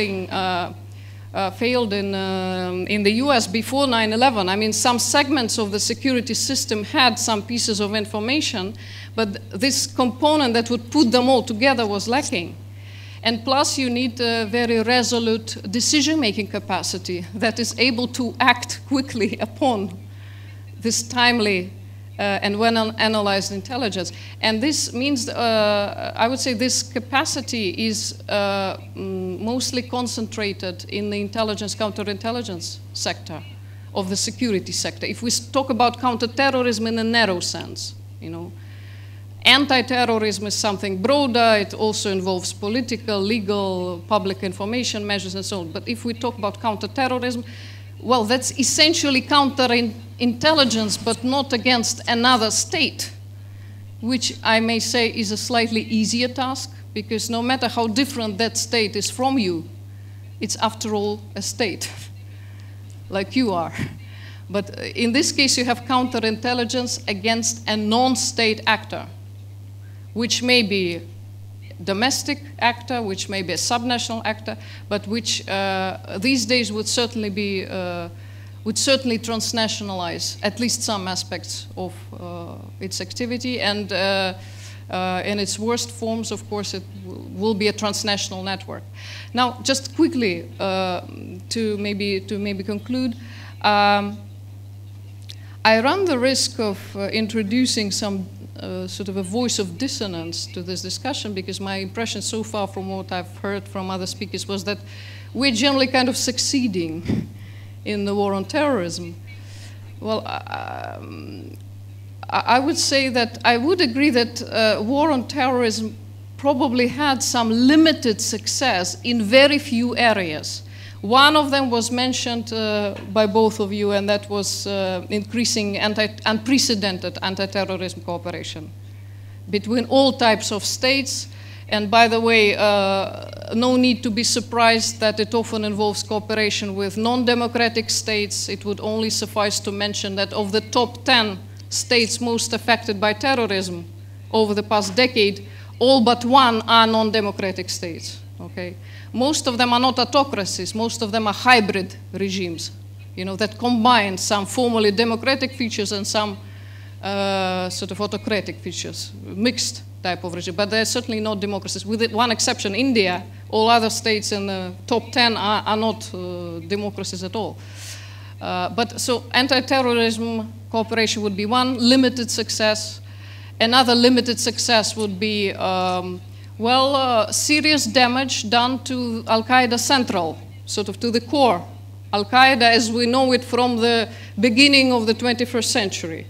in the US before 9/11. I mean, some segments of the security system had some pieces of information, but this component that would put them all together was lacking. And plus, you need a very resolute decision-making capacity that is able to act quickly upon this timely and well-analyzed intelligence. And this means, I would say this capacity is mostly concentrated in the intelligence, counterintelligence sector of the security sector. If we talk about counterterrorism in a narrow sense, you know, anti-terrorism is something broader. It also involves political, legal, public information measures and so on. But if we talk about counterterrorism, well, that's essentially counterintelligence, but not against another state, which I may say is a slightly easier task, because no matter how different that state is from you, it's after all a state, like you are. But in this case, you have counterintelligence against a non-state actor, which may be domestic actor, which may be a subnational actor, but which these days would certainly be transnationalize at least some aspects of its activity, and in its worst forms, of course, it will be a transnational network. Now, just quickly to maybe conclude. I run the risk of introducing some sort of a voice of dissonance to this discussion, because my impression so far from what I've heard from other speakers was that we're generally kind of succeeding in the war on terrorism. Well, I would say that I would agree that war on terrorism probably had some limited success in very few areas. One of them was mentioned by both of you, and that was increasing unprecedented anti-terrorism cooperation between all types of states. And by the way, no need to be surprised that it often involves cooperation with non-democratic states. It would only suffice to mention that of the top 10 states most affected by terrorism over the past decade, all but one are non-democratic states. Okay? Most of them are not autocracies. Most of them are hybrid regimes, you know, that combine some formally democratic features and some sort of autocratic features, mixed type of regime. But they're certainly not democracies. With one exception, India, all other states in the top 10 are not democracies at all. But so anti-terrorism cooperation would be one limited success. Another limited success would be serious damage done to Al-Qaeda Central, sort of to the core. Al-Qaeda as we know it from the beginning of the 21st century.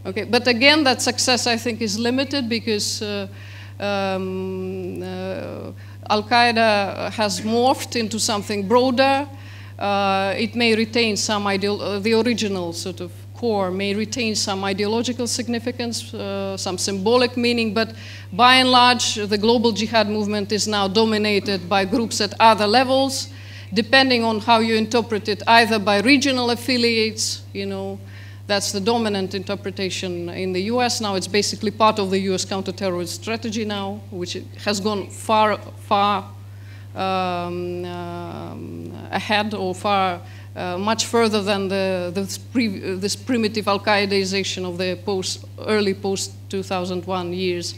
Okay, but again, that success I think is limited because Al-Qaeda has morphed into something broader. It may retain some the original sort of core may retain some ideological significance, some symbolic meaning, but by and large, the global jihad movement is now dominated by groups at other levels, depending on how you interpret it, either by regional affiliates, you know, that's the dominant interpretation in the US. Now it's basically part of the US counter-terrorist strategy now, which has gone far ahead or much further than this primitive Al-Qaedaization of the early post-2001 years.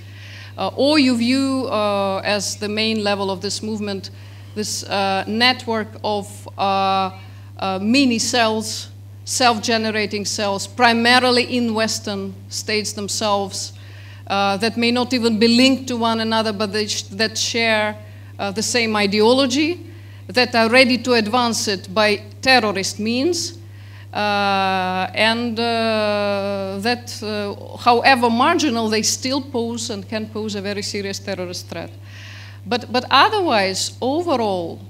Or you view as the main level of this movement, this network of mini cells, self-generating cells, primarily in Western states themselves, that may not even be linked to one another, but that share the same ideology, that are ready to advance it by terrorist means, and that, however marginal, they still pose and can pose a very serious terrorist threat. But otherwise, overall,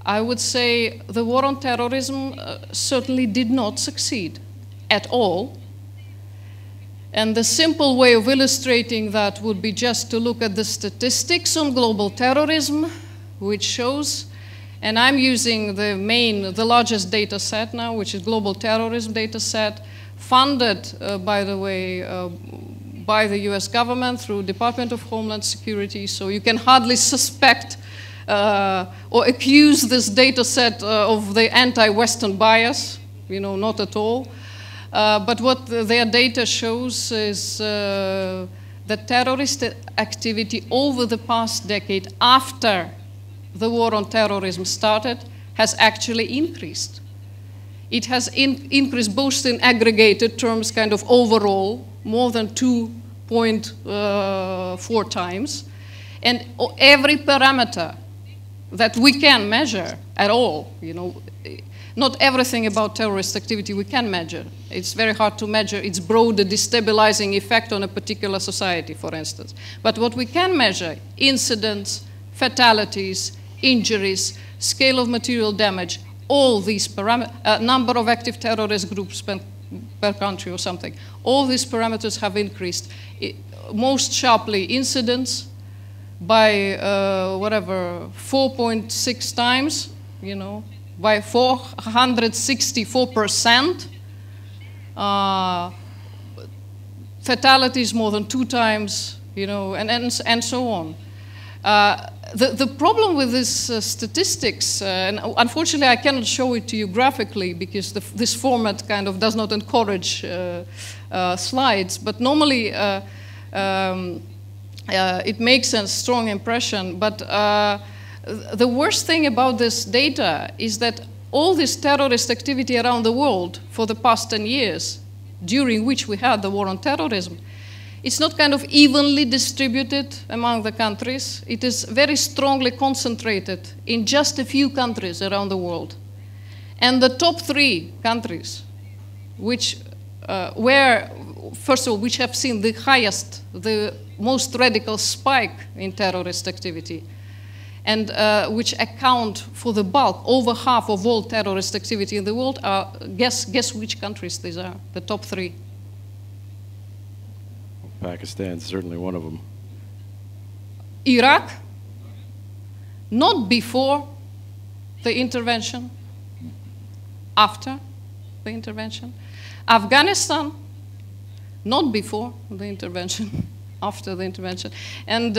I would say the war on terrorism certainly did not succeed at all. And the simple way of illustrating that would be just to look at the statistics on global terrorism, which shows, and I'm using the largest data set now, which is global terrorism data set, funded, by the way, by the US government through Department of Homeland Security, so you can hardly suspect or accuse this data set of the anti-Western bias, not at all. But what their data shows is that terrorist activity over the past decade, after the war on terrorism started, has actually increased. It has increased both in aggregated terms, kind of overall, more than 2.4 times. And every parameter that we can measure at all, not everything about terrorist activity we can measure. It's very hard to measure its broader destabilizing effect on a particular society, for instance. But what we can measure, incidents, fatalities, injuries, scale of material damage, all these parameters, number of active terrorist groups per country or something, all these parameters have increased. Most sharply, incidents by 4.6 times, by 464%. Fatalities more than 2 times, and so on. The problem with these statistics, and unfortunately I cannot show it to you graphically because this format kind of does not encourage slides, but normally it makes a strong impression. But the worst thing about this data is that all this terrorist activity around the world for the past 10 years, during which we had the war on terrorism, it's not kind of evenly distributed among the countries. It is very strongly concentrated in just a few countries around the world. And the top 3 countries, which first of all, which have seen the highest, the most radical spike in terrorist activity, and which account for the bulk, over half of all terrorist activity in the world, are, guess which countries these are, the top 3. Pakistan is certainly one of them. Iraq, not before the intervention, after the intervention. Afghanistan, not before the intervention, after the intervention. And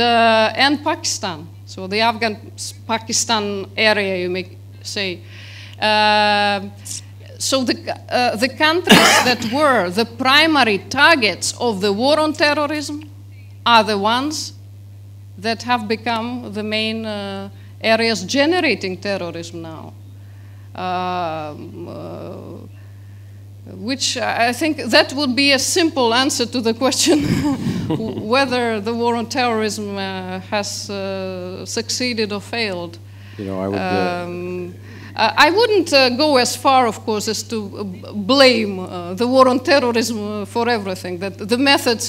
Pakistan, so the Afghan-Pakistan area, you may say. So the countries that were the primary targets of the war on terrorism are the ones that have become the main areas generating terrorism now. Which I think that would be a simple answer to the question whether the war on terrorism has succeeded or failed. I wouldn't go as far, of course, as to blame the war on terrorism for everything. That the methods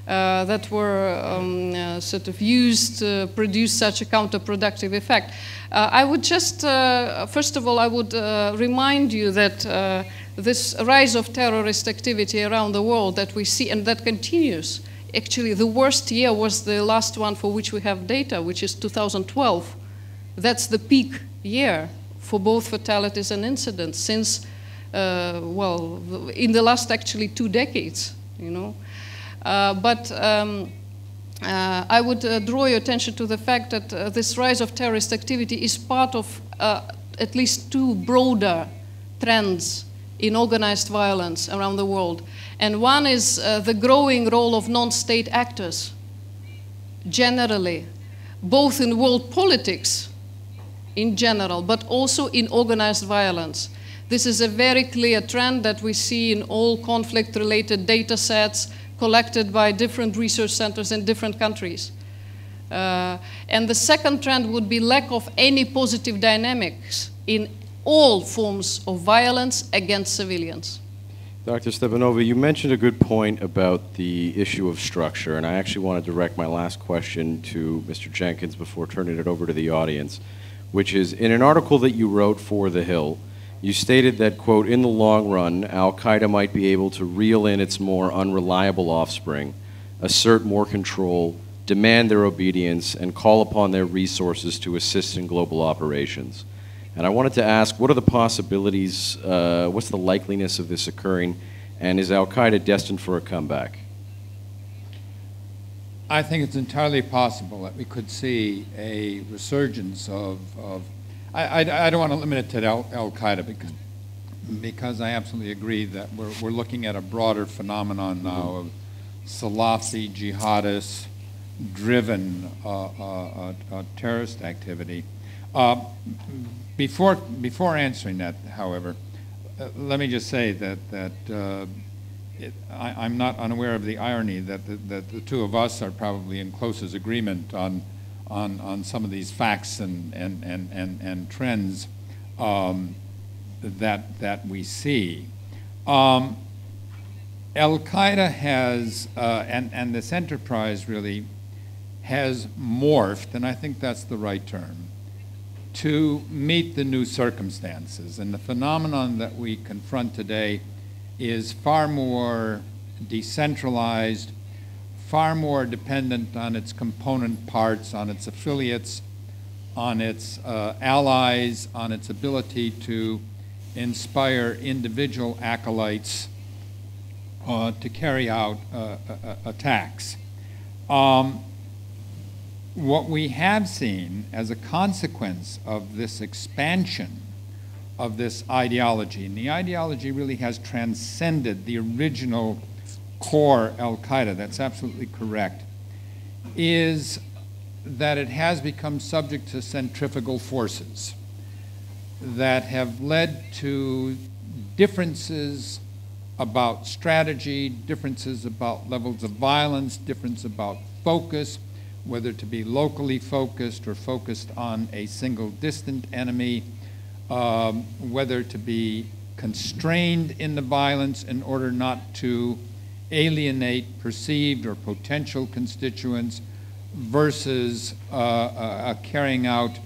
that were sort of used to produce such a counterproductive effect. I would just, first of all, I would remind you that this rise of terrorist activity around the world that we see and that continues. Actually, the worst year was the last one for which we have data, which is 2012. That's the peak year for both fatalities and incidents since, well, in the last actually 2 decades, I would draw your attention to the fact that this rise of terrorist activity is part of at least 2 broader trends in organized violence around the world. And one is the growing role of non-state actors, generally, both in world politics in general, but also in organized violence. This is a very clear trend that we see in all conflict-related data sets collected by different research centers in different countries. And the second trend would be lack of any positive dynamics in all forms of violence against civilians. Dr. Stepanova, you mentioned a good point about the issue of structure, and I actually want to direct my last question to Mr. Jenkins before turning it over to the audience, which is, in an article that you wrote for The Hill, you stated that, quote, in the long run, al-Qaeda might be able to reel in its more unreliable offspring, assert more control, demand their obedience, and call upon their resources to assist in global operations. And I wanted to ask, what are the possibilities, what's the likeliness of this occurring, and is al-Qaeda destined for a comeback? I think it's entirely possible that we could see a resurgence of I don't want to limit it to al-Qaeda because I absolutely agree that we're looking at a broader phenomenon now of Salafi jihadists driven terrorist activity. Before answering that, however, let me just say that I'm not unaware of the irony that the two of us are probably in closest agreement on some of these facts and trends that we see. Al-Qaeda has, and this enterprise really has morphed, and I think that's the right term, to meet the new circumstances. And the phenomenon that we confront today is far more decentralized, far more dependent on its component parts, on its affiliates, on its allies, on its ability to inspire individual acolytes to carry out attacks. What we have seen as a consequence of this expansion of this ideology, and the ideology really has transcended the original core al-Qaeda, that's absolutely correct, is that it has become subject to centrifugal forces that have led to differences about strategy, differences about levels of violence, differences about focus, whether to be locally focused or focused on a single distant enemy, whether to be constrained in the violence in order not to alienate perceived or potential constituents versus carrying out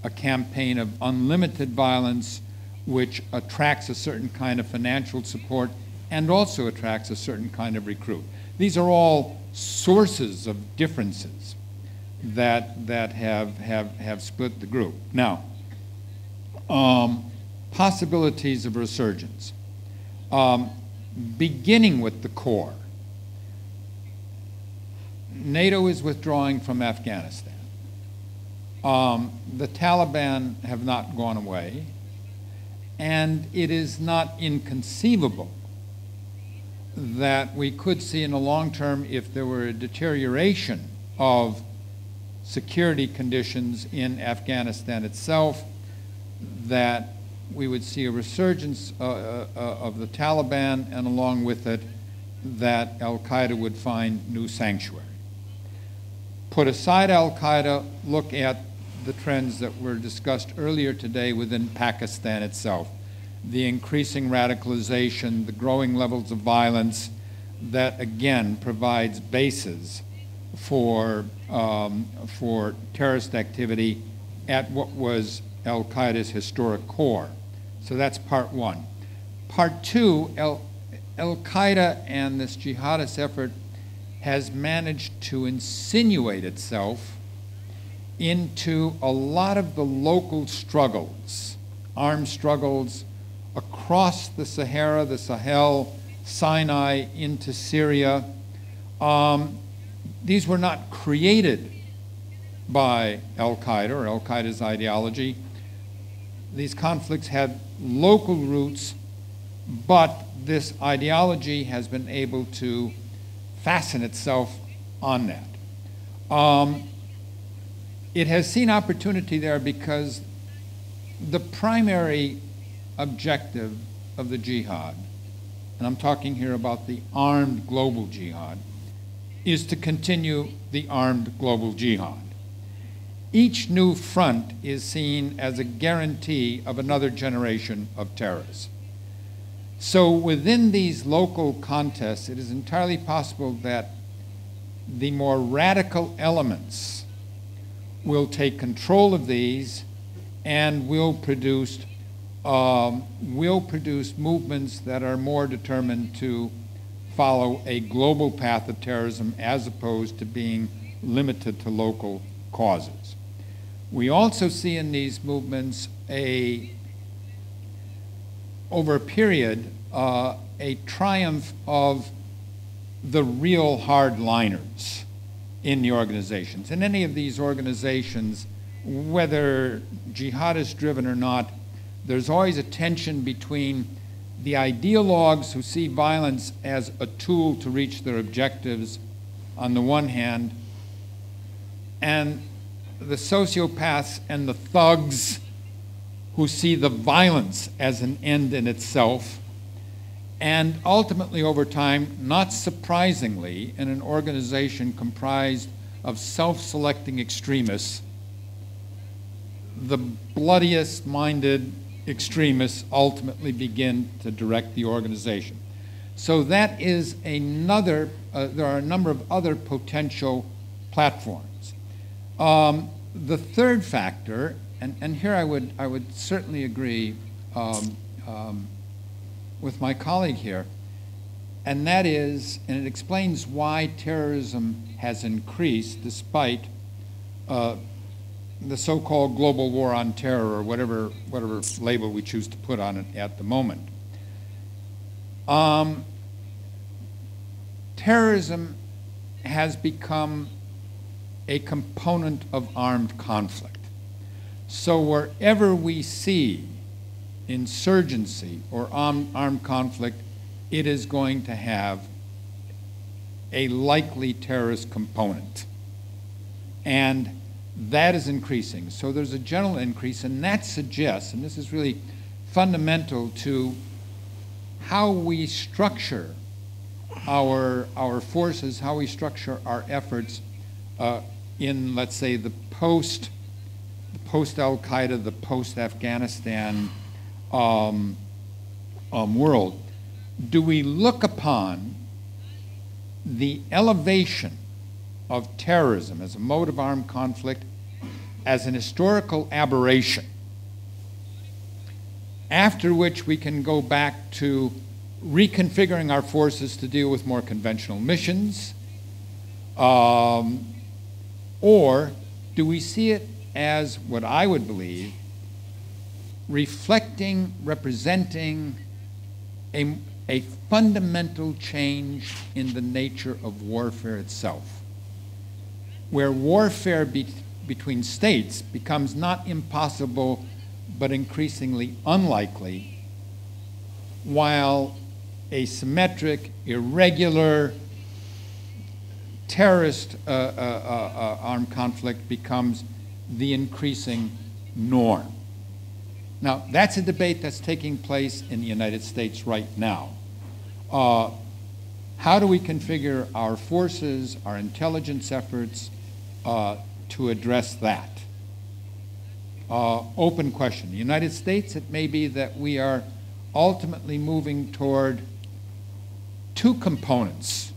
a campaign of unlimited violence which attracts a certain kind of financial support and also attracts a certain kind of recruit. These are all sources of differences that have split the group. Now, possibilities of resurgence. Beginning with the core, NATO is withdrawing from Afghanistan. The Taliban have not gone away, and it is not inconceivable that we could see in the long term, if there were a deterioration of security conditions in Afghanistan itself, that we would see a resurgence of the Taliban, and along with it, that al-Qaeda would find new sanctuary. Put aside al-Qaeda, look at the trends that were discussed earlier today within Pakistan itself. The increasing radicalization, the growing levels of violence that again provides bases for terrorist activity at what was al-Qaeda's historic core. So that's part one. Part two, al-Qaeda and this jihadist effort has managed to insinuate itself into a lot of the local struggles, armed struggles across the Sahara, the Sahel, Sinai, into Syria. These were not created by al-Qaeda or al-Qaeda's ideology. These conflicts had local roots, but this ideology has been able to fasten itself on that. It has seen opportunity there because the primary objective of the jihad, and I'm talking here about the armed global jihad, is to continue the armed global jihad. Each new front is seen as a guarantee of another generation of terrorists. So within these local contests, it is entirely possible that the more radical elements will take control of these and will produce movements that are more determined to follow a global path of terrorism as opposed to being limited to local causes. We also see in these movements over a period, a triumph of the real hardliners in the organizations. In any of these organizations, whether jihadist driven or not, there's always a tension between the ideologues who see violence as a tool to reach their objectives on the one hand, and the sociopaths and the thugs who see the violence as an end in itself. And ultimately, over time, not surprisingly, in an organization comprised of self-selecting extremists, the bloodiest minded extremists ultimately begin to direct the organization. So that is another, there are a number of other potential platforms. The third factor, and here I would certainly agree with my colleague here, and that is, and it explains why terrorism has increased despite the so-called global war on terror, or whatever label we choose to put on it at the moment. Terrorism has become a component of armed conflict. So wherever we see insurgency or armed conflict, it is going to have a likely terrorist component. And that is increasing. So there's a general increase, and that suggests, and this is really fundamental to how we structure our forces, how we structure our efforts in, let's say, the post-Al-Qaeda, the post-Afghanistan world. Do we look upon the elevation of terrorism as a mode of armed conflict as an historical aberration, after which we can go back to reconfiguring our forces to deal with more conventional missions, or do we see it as what I would believe representing a fundamental change in the nature of warfare itself, where warfare between states becomes not impossible but increasingly unlikely, while asymmetric, irregular, terrorist armed conflict becomes the increasing norm. Now, that's a debate that's taking place in the United States right now. How do we configure our forces, our intelligence efforts to address that? Open question. The United States, it may be that we are ultimately moving toward two components.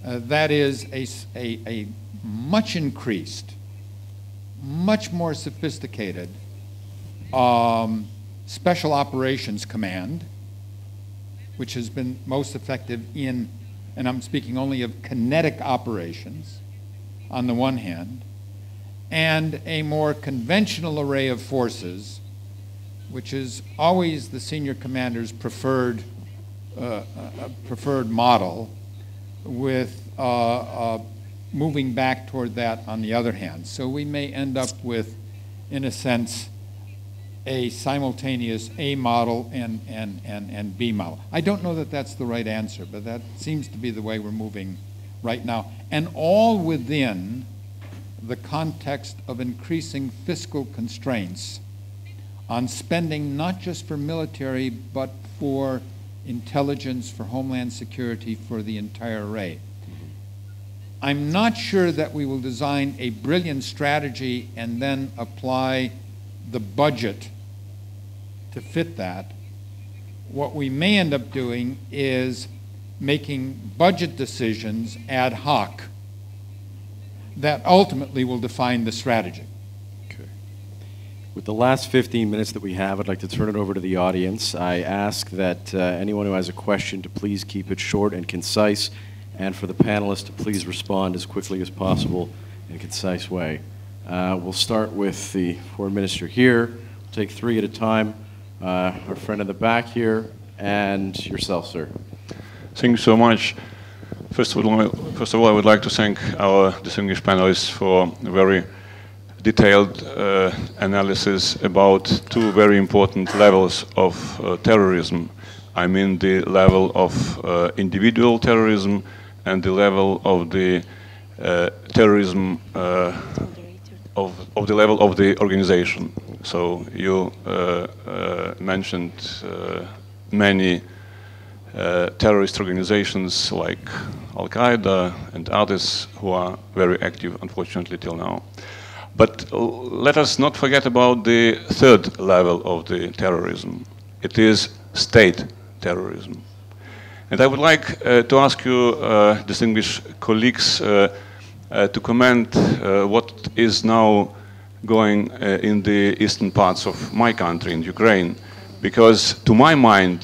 That is a much increased, much more sophisticated Special Operations Command, which has been most effective in, and I'm speaking only of kinetic operations on the one hand, and a more conventional array of forces, which is always the senior commander's preferred model, with moving back toward that on the other hand. So we may end up with, in a sense, a simultaneous A model and B model. I don't know that that's the right answer, but that seems to be the way we're moving right now. And all within the context of increasing fiscal constraints on spending not just for military, but for intelligence, for homeland security, for the entire array. I'm not sure that we will design a brilliant strategy and then apply the budget to fit that, what we may end up doing is making budget decisions ad hoc that ultimately will define the strategy. Okay. With the last 15 minutes that we have, I'd like to turn it over to the audience. I ask that anyone who has a question to please keep it short and concise, and for the panelists to please respond as quickly as possible in a concise way. We'll start with the Foreign Minister here. We'll take three at a time. Our friend in the back here, and yourself, sir. Thank you so much. First of all, I would like to thank our distinguished panelists for a very detailed analysis about two very important levels of terrorism. I mean the level of individual terrorism and the level of the terrorism of the level of the organization. So you mentioned many terrorist organizations like Al-Qaeda and others who are very active, unfortunately, till now. But let us not forget about the third level of the terrorism. It is state terrorism. And I would like to ask you, distinguished colleagues, to comment what is now going in the eastern parts of my country, in Ukraine. Because to my mind,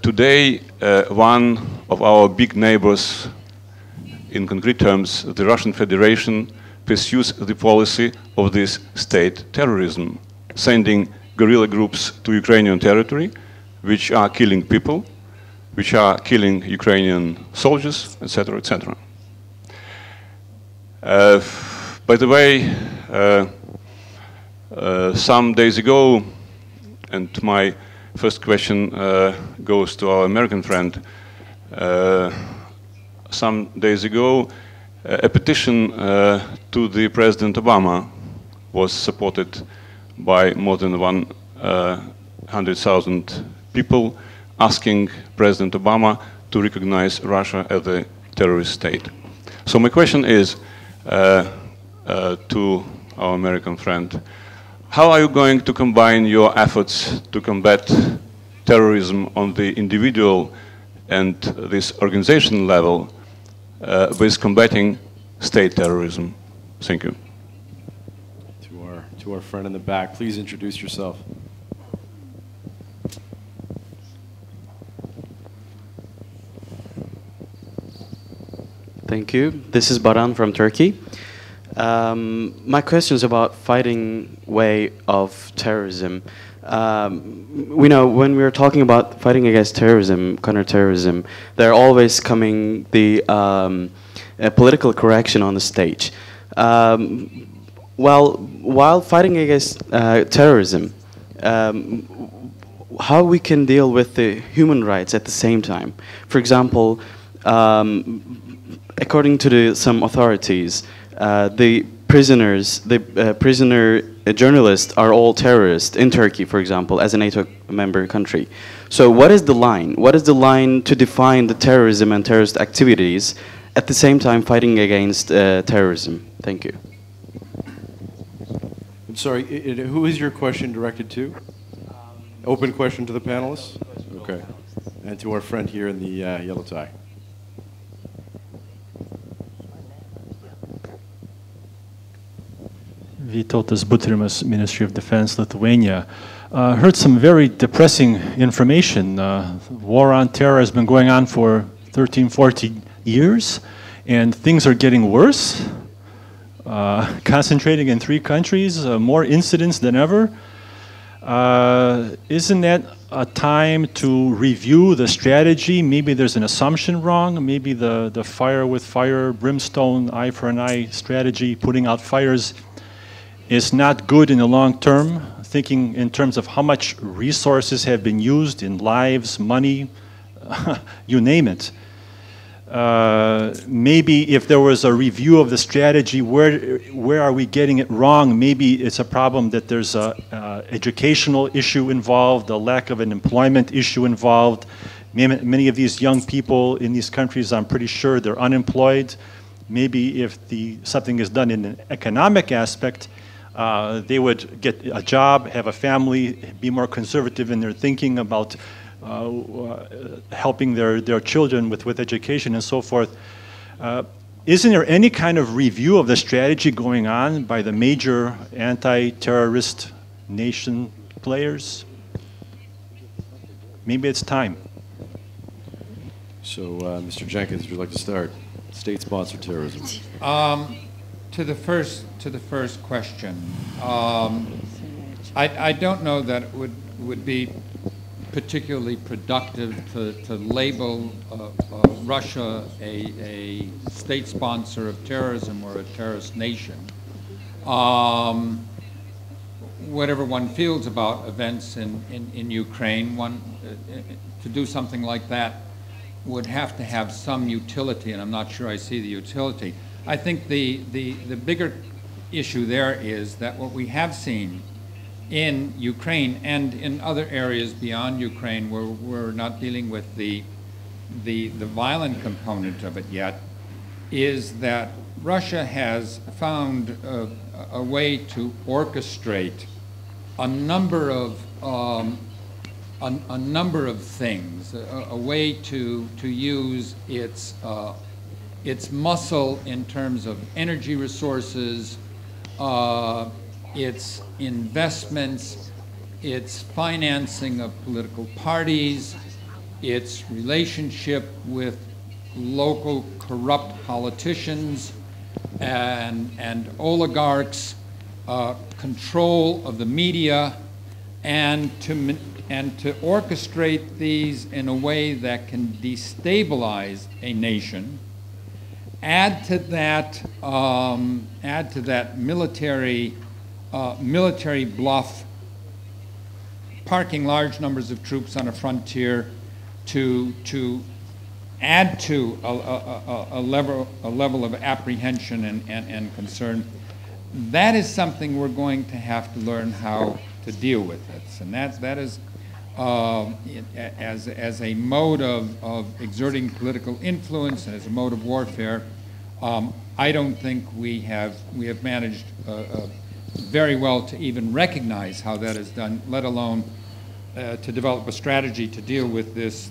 today, one of our big neighbors, in concrete terms, the Russian Federation, pursues the policy of this state terrorism, sending guerrilla groups to Ukrainian territory, which are killing people, which are killing Ukrainian soldiers, etc., etc. By the way, some days ago, and my first question goes to our American friend. Some days ago, a petition to the President Obama was supported by more than 100,000 people asking President Obama to recognize Russia as a terrorist state. So my question is to our American friend, how are you going to combine your efforts to combat terrorism on the individual and this organization level with combating state terrorism? Thank you. To our friend in the back, please introduce yourself. Thank you. This is Baran from Turkey. My question is about fighting way of terrorism. We know when we're talking about fighting against terrorism, counterterrorism, they're always coming the political correction on the stage. While fighting against terrorism, how we can deal with the human rights at the same time? For example, according to some authorities, the prisoner journalists are all terrorists in Turkey, for example, as a NATO member country. So what is the line? What is the line to define the terrorism and terrorist activities at the same time fighting against terrorism? Thank you. I'm sorry, who is your question directed to? Open question to the panelists? Okay. And to our friend here in the yellow tie. Vytautas Butrimas, Ministry of Defense, Lithuania. Heard some very depressing information. War on terror has been going on for 13, 14 years, and things are getting worse. Concentrating in 3 countries, more incidents than ever. Isn't that a time to review the strategy? Maybe there's an assumption wrong. Maybe the fire with fire, brimstone, eye for an eye strategy, putting out fires, is not good in the long term, thinking in terms of how much resources have been used in lives, money, you name it. Maybe if there was a review of the strategy, where are we getting it wrong? Maybe it's a problem that there's a educational issue involved, a lack of an employment issue involved. Many of these young people in these countries, I'm pretty sure they're unemployed. Maybe if something is done in an economic aspect, they would get a job, have a family, be more conservative in their thinking about helping their children with education and so forth. Isn't there any kind of review of the strategy going on by the major anti-terrorist nation players? Maybe it's time. So, Mr. Jenkins, would you like to start? State-sponsored terrorism. To the first question, I don't know that it would be particularly productive to label Russia a state sponsor of terrorism or a terrorist nation. Whatever one feels about events in Ukraine, to do something like that would have to have some utility, and I'm not sure I see the utility. I think the bigger issue there is that what we have seen in Ukraine and in other areas beyond Ukraine where we're not dealing with the violent component of it yet, is that Russia has found a way to orchestrate a number of things, a way to use its muscle in terms of energy resources, its investments, its financing of political parties, its relationship with local corrupt politicians and oligarchs, control of the media, and to orchestrate these in a way that can destabilize a nation. Add to that military bluff, parking large numbers of troops on a frontier to add to a level of apprehension and concern. That is something we're going to have to learn how to deal with this, and that is as a mode of exerting political influence and as a mode of warfare. I don't think we have managed very well to even recognize how that is done, let alone to develop a strategy to deal with this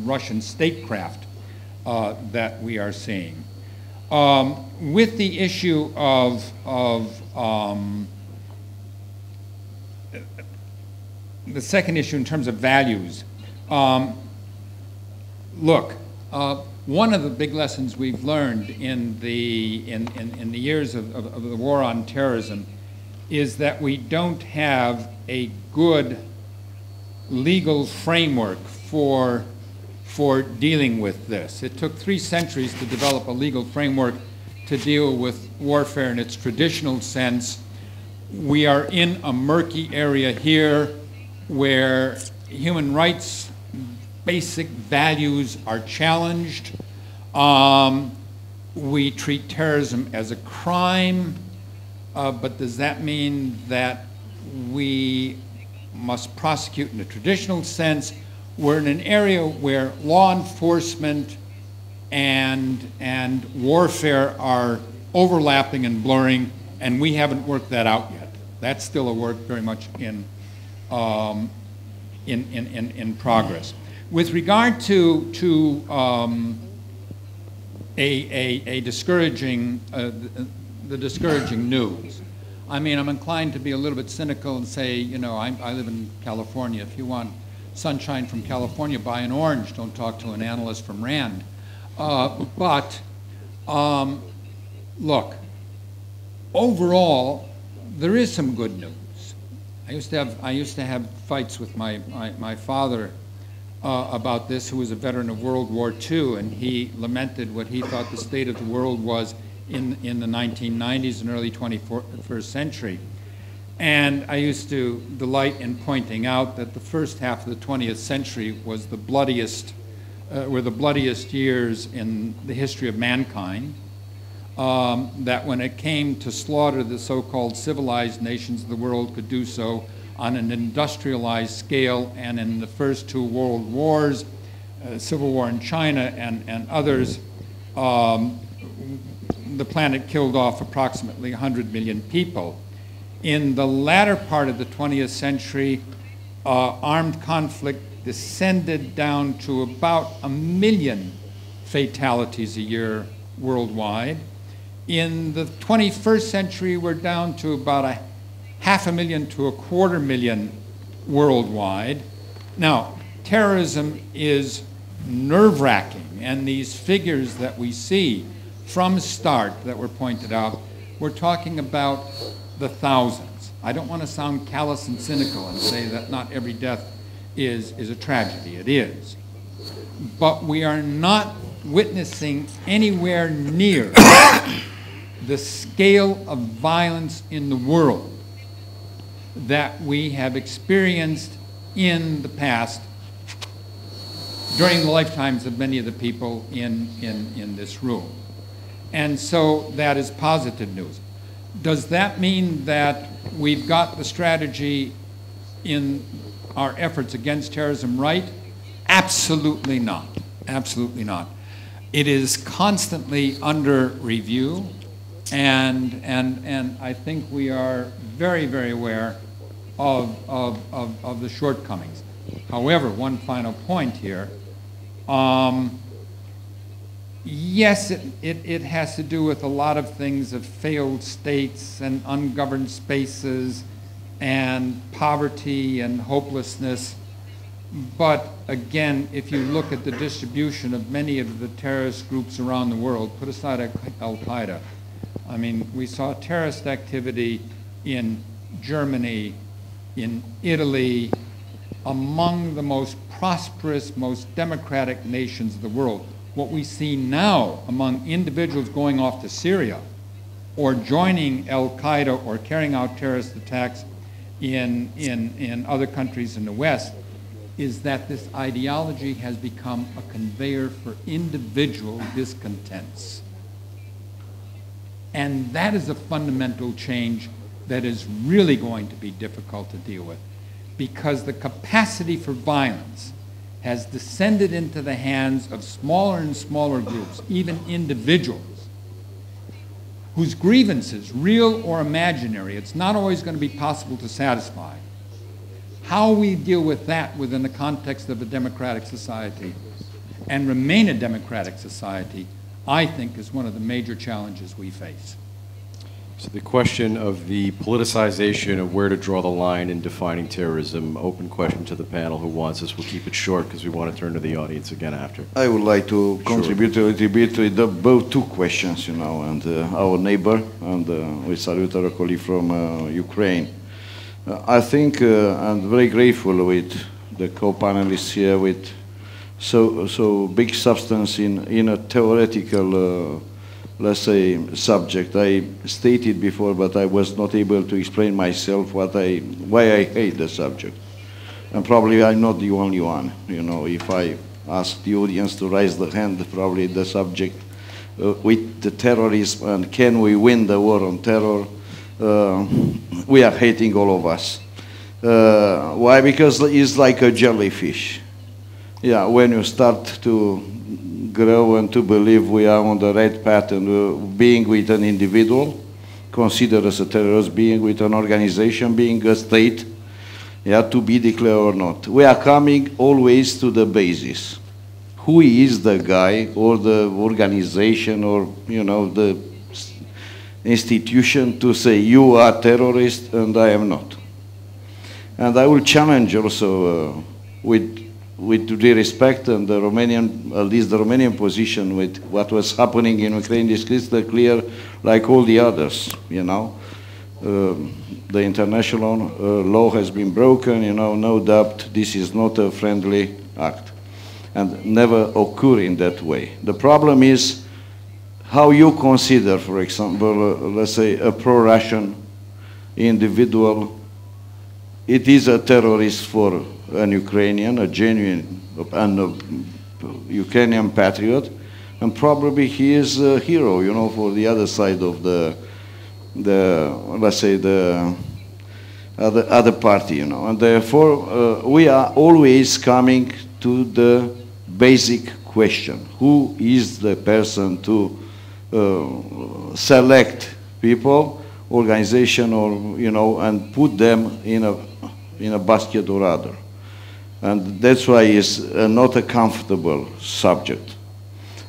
Russian statecraft that we are seeing. With the issue of the second issue in terms of values, look, one of the big lessons we've learned in the years of the war on terrorism is that we don't have a good legal framework for dealing with this. It took 3 centuries to develop a legal framework to deal with warfare in its traditional sense. We are in a murky area here where human rights, basic values are challenged. We treat terrorism as a crime, but does that mean that we must prosecute in a traditional sense? We're in an area where law enforcement and warfare are overlapping and blurring, and we haven't worked that out yet. That's still a work very much in progress. With regard to the discouraging news, I mean, I'm inclined to be a little bit cynical and say, you know, I live in California. If you want sunshine from California, buy an orange. Don't talk to an analyst from Rand. Look, overall, there is some good news. I used to have fights with my father about this, who was a veteran of World War II, and he lamented what he thought the state of the world was in the 1990s and early 21st century. And I used to delight in pointing out that the first half of the 20th century was the bloodiest, were the bloodiest years in the history of mankind. That when it came to slaughter the so-called civilized nations of the world could do so on an industrialized scale, and in the first 2 world wars, Civil War in China and others, the the planet killed off approximately 100 million people. In the latter part of the 20th century, armed conflict descended down to about 1 million fatalities a year worldwide. In the 21st century, we're down to about 500,000 to 250,000 worldwide. Now, terrorism is nerve-wracking, and these figures that we see from start that were pointed out, we're talking about the thousands. I don't want to sound callous and cynical and say that not every death is a tragedy. It is. But we are not witnessing anywhere near the scale of violence in the world that we have experienced in the past during the lifetimes of many of the people in this room. And so that is positive news. Does that mean that we've got the strategy in our efforts against terrorism right? Absolutely not. Absolutely not. It is constantly under review, and I think we are very, very aware of the shortcomings. However, one final point here. Yes, it has to do with a lot of things of failed states and ungoverned spaces and poverty and hopelessness. But again, if you look at the distribution of many of the terrorist groups around the world, put aside Al-Qaeda, I mean, we saw terrorist activity in Germany, in Italy, among the most prosperous, most democratic nations of the world. What we see now among individuals going off to Syria or joining Al-Qaeda or carrying out terrorist attacks in other countries in the West is that this ideology has become a conveyor for individual discontents. And that is a fundamental change that is really going to be difficult to deal with, because the capacity for violence has descended into the hands of smaller and smaller groups, even individuals, whose grievances, real or imaginary, it's not always going to be possible to satisfy. How we deal with that within the context of a democratic society and remain a democratic society, I think, is one of the major challenges we face. So the question of the politicization of where to draw the line in defining terrorism, open question to the panel who wants this. We'll keep it short because we want to turn to the audience again after. I would like to contribute a little bit with both two questions, you know, and our neighbor, and we salute our colleague from Ukraine. I think I'm very grateful with the co-panelists here with so big substance in a theoretical let's say, subject. I stated before, but I was not able to explain myself why I hate the subject. And probably I'm not the only one. You know, if I ask the audience to raise the hand, probably the subject with the terrorism and can we win the war on terror, we are hating all of us. Why? Because it's like a jellyfish. Yeah, when you start to grow and to believe we are on the right path and being with an individual, considered as a terrorist, being with an organization, being a state, yeah, to be declared or not. We are coming always to the basis. Who is the guy or the organization or, you know, the institution to say you are terrorist and I am not? And I will challenge also with due respect and the Romanian, at least the Romanian position with what was happening in Ukraine is crystal clear, like all the others, you know. The international law has been broken, you know, no doubt this is not a friendly act and never occur in that way. The problem is how you consider, for example, let's say a pro-Russian individual, it is a terrorist for an Ukrainian, a genuine and a Ukrainian patriot, and probably he is a hero, you know, for the other side of the let's say the other party, you know. And therefore, we are always coming to the basic question: who is the person to select people, organization, or and put them in a basket or other. And that's why it's not a comfortable subject.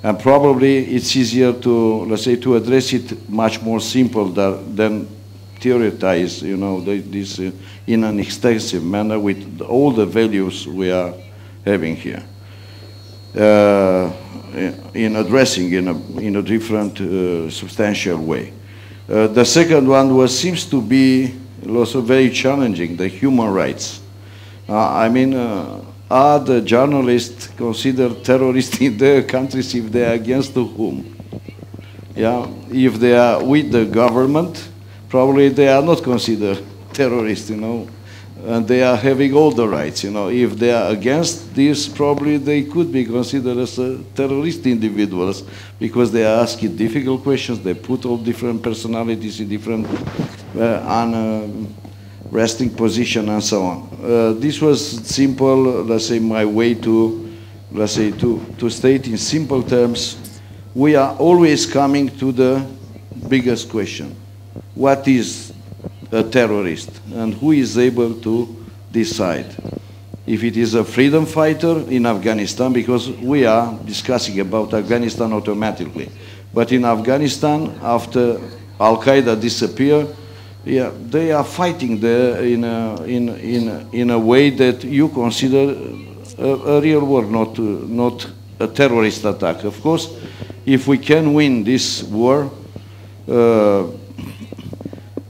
And probably it's easier to, let's say, to address it much more simple than theorize, this in an extensive manner with all the values we are having here. In addressing in a different, substantial way. The second one seems to be also very challenging, the human rights. I mean, are the journalists considered terrorists in their countries if they are against whom? Yeah, if they are with the government, probably they are not considered terrorists, and they are having all the rights, If they are against this, probably they could be considered as terrorist individuals because they are asking difficult questions, they put all different personalities in different resting position and so on. This was simple, let's say, my way to, let's say, to state in simple terms, we are always coming to the biggest question. What is a terrorist and who is able to decide? If it is a freedom fighter in Afghanistan, because we are discussing about Afghanistan automatically, but in Afghanistan, after Al-Qaeda disappeared, yeah, they are fighting there in a way that you consider a real war, not a terrorist attack. Of course, if we can win this war,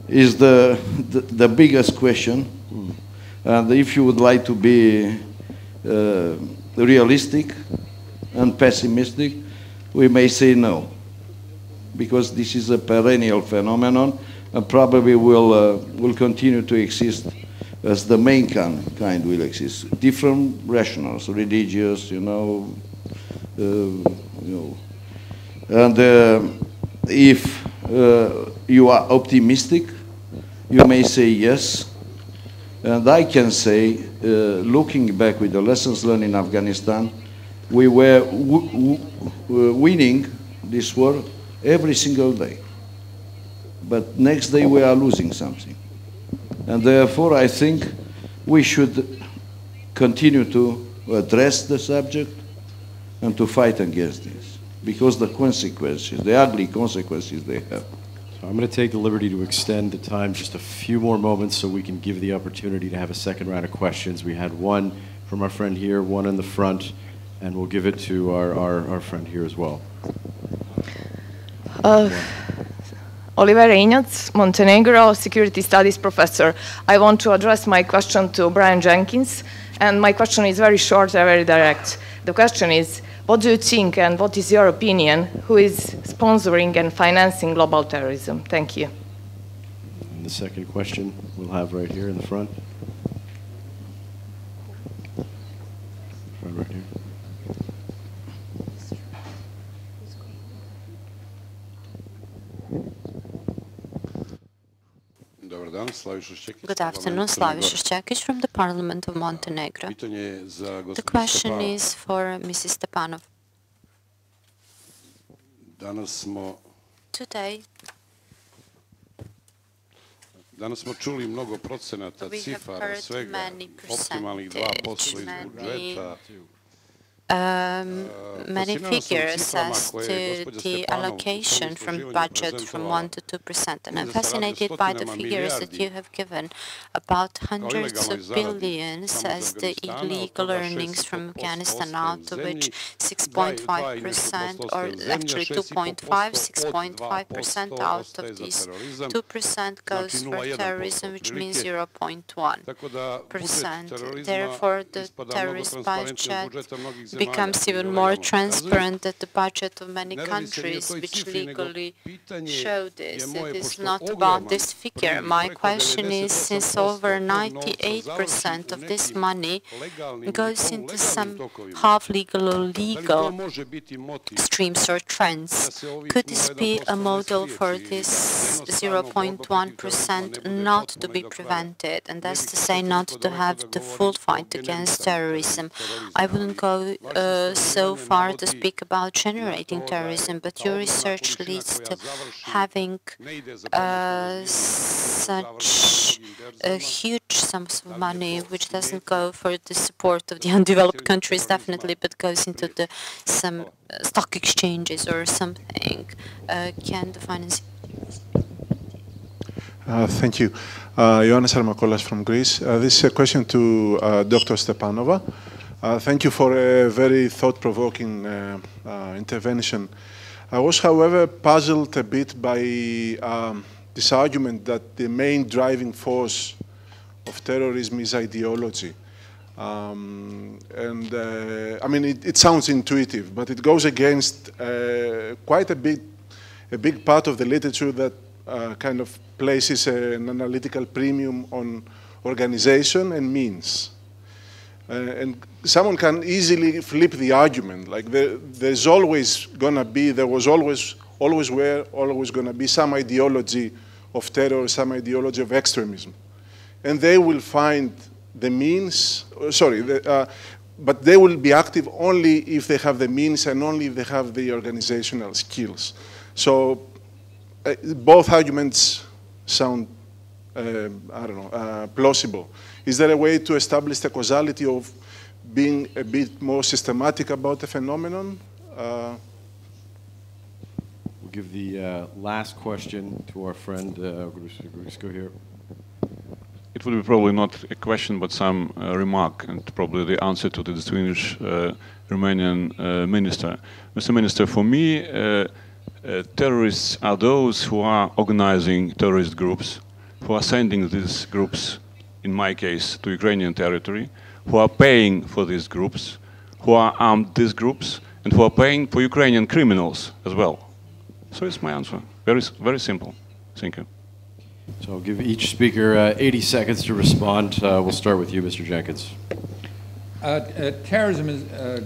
is the biggest question. And if you would like to be realistic and pessimistic, we may say no, because this is a perennial phenomenon and probably will continue to exist as the main kind will exist. Different rationals, religious, and if you are optimistic, you may say yes. And I can say, looking back with the lessons learned in Afghanistan, we were winning this war every single day. But next day we are losing something. And therefore I think we should continue to address the subject and to fight against this, because the consequences, the ugly consequences they have. So I'm going to take the liberty to extend the time just a few more moments so we can give the opportunity to have a second round of questions. We had one from our friend here, one in the front, and we'll give it to our friend here as well. Oliver Reynolds, Montenegro, Security Studies Professor. I want to address my question to Brian Jenkins, and my question is very short and very direct. The question is, what do you think and what is your opinion, who is sponsoring and financing global terrorism? Thank you. And the second question we'll have right here in the front. Right here. Good afternoon, Slaviša Ščekić from the Parliament of Montenegro. The question is for Mrs. Stepanova. Today, we have heard many percentages, many figures as to the allocation from budget from 1 to 2%. And I'm fascinated by the figures that you have given about hundreds of billions as the illegal earnings from Afghanistan, out of which 6.5%, or actually 2.5, 6.5% out of these 2% goes for terrorism, which means 0.1%. Therefore, the terrorist budget becomes even more transparent at the budget of many countries which legally show this. It is not about this figure. My question is, since over 98% of this money goes into some half-legal or legal streams or trends, could this be a model for this 0.1% not to be prevented, and that's to say not to have the full fight against terrorism? I wouldn't go so far to speak about generating terrorism, but your research leads to having such huge sums of money, which doesn't go for the support of the undeveloped countries, definitely, but goes into some stock exchanges or something. Can the financing? Thank you. Ioannis Armakolas from Greece. This is a question to Dr. Stepanova. Thank you for a very thought-provoking intervention. I was, however, puzzled a bit by this argument that the main driving force of terrorism is ideology. I mean, it sounds intuitive, but it goes against quite a big part of the literature that kind of places an analytical premium on organization and means. And someone can easily flip the argument. Like there's always gonna be, there was always gonna be some ideology of terror, some ideology of extremism. And they will find the means, but they will be active only if they have the means and only if they have the organizational skills. So both arguments sound, I don't know, plausible. Is there a way to establish the causality of being a bit more systematic about the phenomenon? We'll give the last question to our friend Grusko here. It will be probably not a question, but some remark, and probably the answer to the distinguished Romanian minister. Mr. Minister, for me, terrorists are those who are organizing terrorist groups, who are sending these groups, in my case, to Ukrainian territory, who are paying for these groups, who are armed these groups, and who are paying for Ukrainian criminals as well. So it's my answer. Very, very simple. Thank you. So I'll give each speaker 80 seconds to respond. We'll start with you, Mr. Jenkins.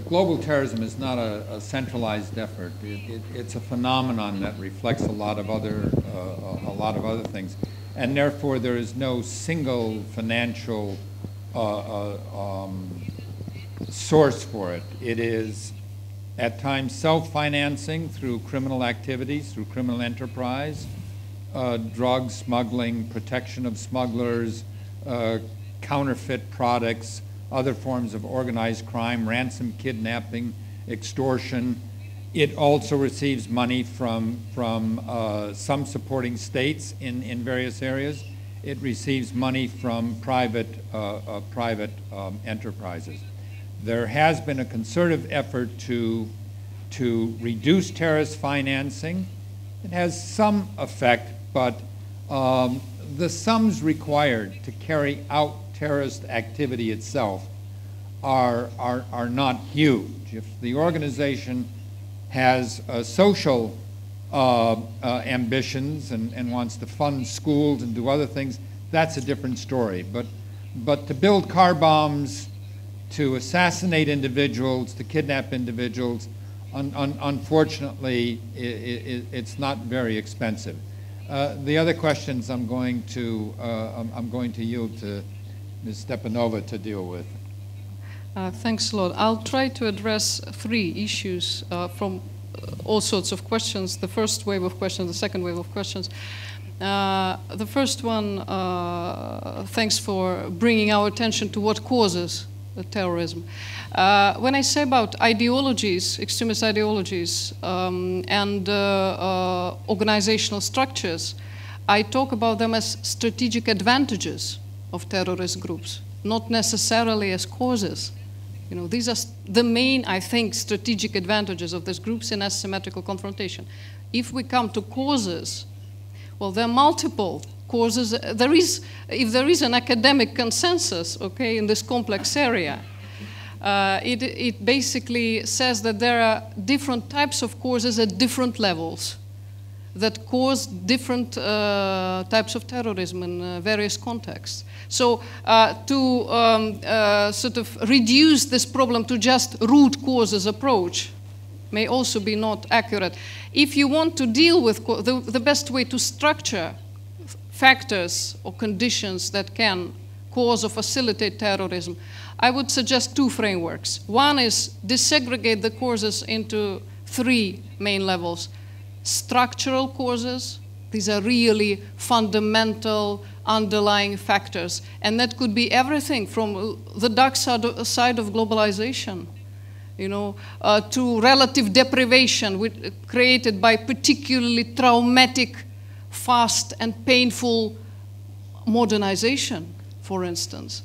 Global terrorism is not a centralized effort. It's a phenomenon that reflects a lot of other things, and therefore there is no single financial source for it. It is at times self-financing through criminal activities, through criminal enterprise, drug smuggling, protection of smugglers, counterfeit products, other forms of organized crime, ransom kidnapping, extortion. It also receives money from some supporting states in various areas. It receives money from private enterprises. There has been a concerted effort to reduce terrorist financing. It has some effect, but the sums required to carry out terrorist activity itself are not huge. If the organization has social ambitions and wants to fund schools and do other things, that's a different story. But to build car bombs, to assassinate individuals, to kidnap individuals, unfortunately, it's not very expensive. The other questions I'm going to yield to Ms. Stepanova to deal with. Thanks a lot. I'll try to address three issues from all sorts of questions. The first wave of questions, the second wave of questions. The first one, thanks for bringing our attention to what causes terrorism. When I say about ideologies, extremist ideologies, and organizational structures, I talk about them as strategic advantages of terrorist groups, not necessarily as causes. You know, these are the main, I think, strategic advantages of these groups in asymmetrical confrontation. If we come to causes, well, there are multiple causes. If there is an academic consensus, okay, in this complex area, it basically says that there are different types of causes at different levels that cause different types of terrorism in various contexts. So to sort of reduce this problem to just root causes approach may also be not accurate. If you want to deal with the best way to structure factors or conditions that can cause or facilitate terrorism, I would suggest two frameworks. One is desegregate the causes into three main levels. Structural causes, these are really fundamental underlying factors, and that could be everything from the dark side of globalization, to relative deprivation created by particularly traumatic, fast and painful modernization, for instance.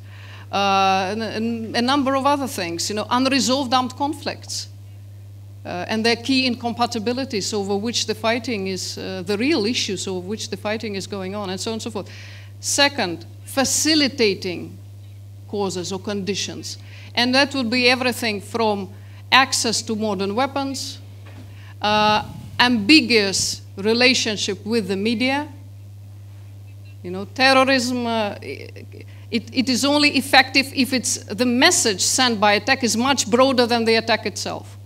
And a number of other things, unresolved armed conflicts, and their key incompatibilities over which the fighting is, the real issues over which the fighting is going on, and so on and so forth. Second, facilitating causes or conditions. And that would be everything from access to modern weapons, ambiguous relationship with the media. Terrorism, it is only effective if the message sent by attack is much broader than the attack itself.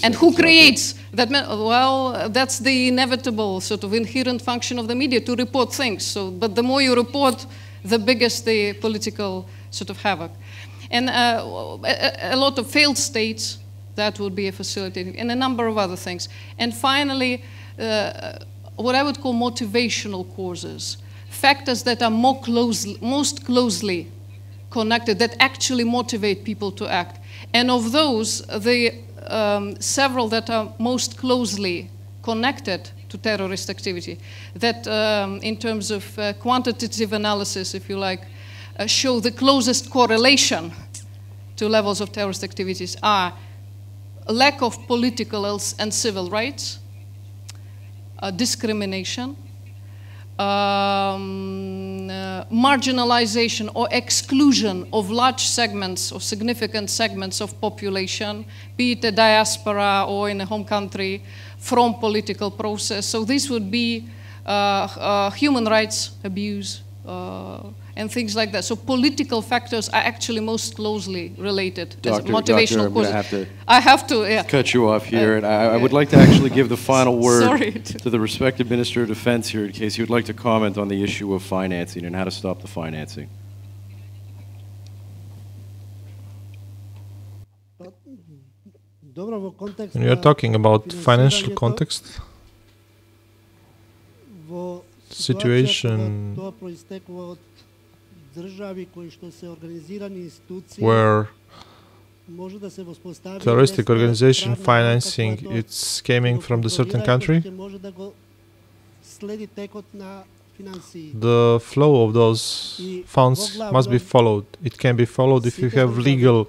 And who creates that? Well, that's the inevitable sort of inherent function of the media, to report things. But the more you report, the biggest the political sort of havoc. And a lot of failed states, that would be a facilitating, and a number of other things. And finally, what I would call motivational causes, factors that are most closely connected, that actually motivate people to act. And of those, several that are most closely connected to terrorist activity, that in terms of quantitative analysis, if you like, show the closest correlation to levels of terrorist activities are lack of political and civil rights, discrimination, marginalization or exclusion of large segments or significant segments of population, be it a diaspora or in a home country, from political process. So this would be human rights abuse and things like that. So political factors are actually most closely related as motivational causes. I have to cut you off here, and I would like to actually give the final word to the respected Minister of Defense here, in case you would like to comment on the issue of financing and how to stop the financing. When you are talking about financial context, situation where terroristic organization financing it's coming from the certain country, the flow of those funds must be followed. It can be followed if you have legal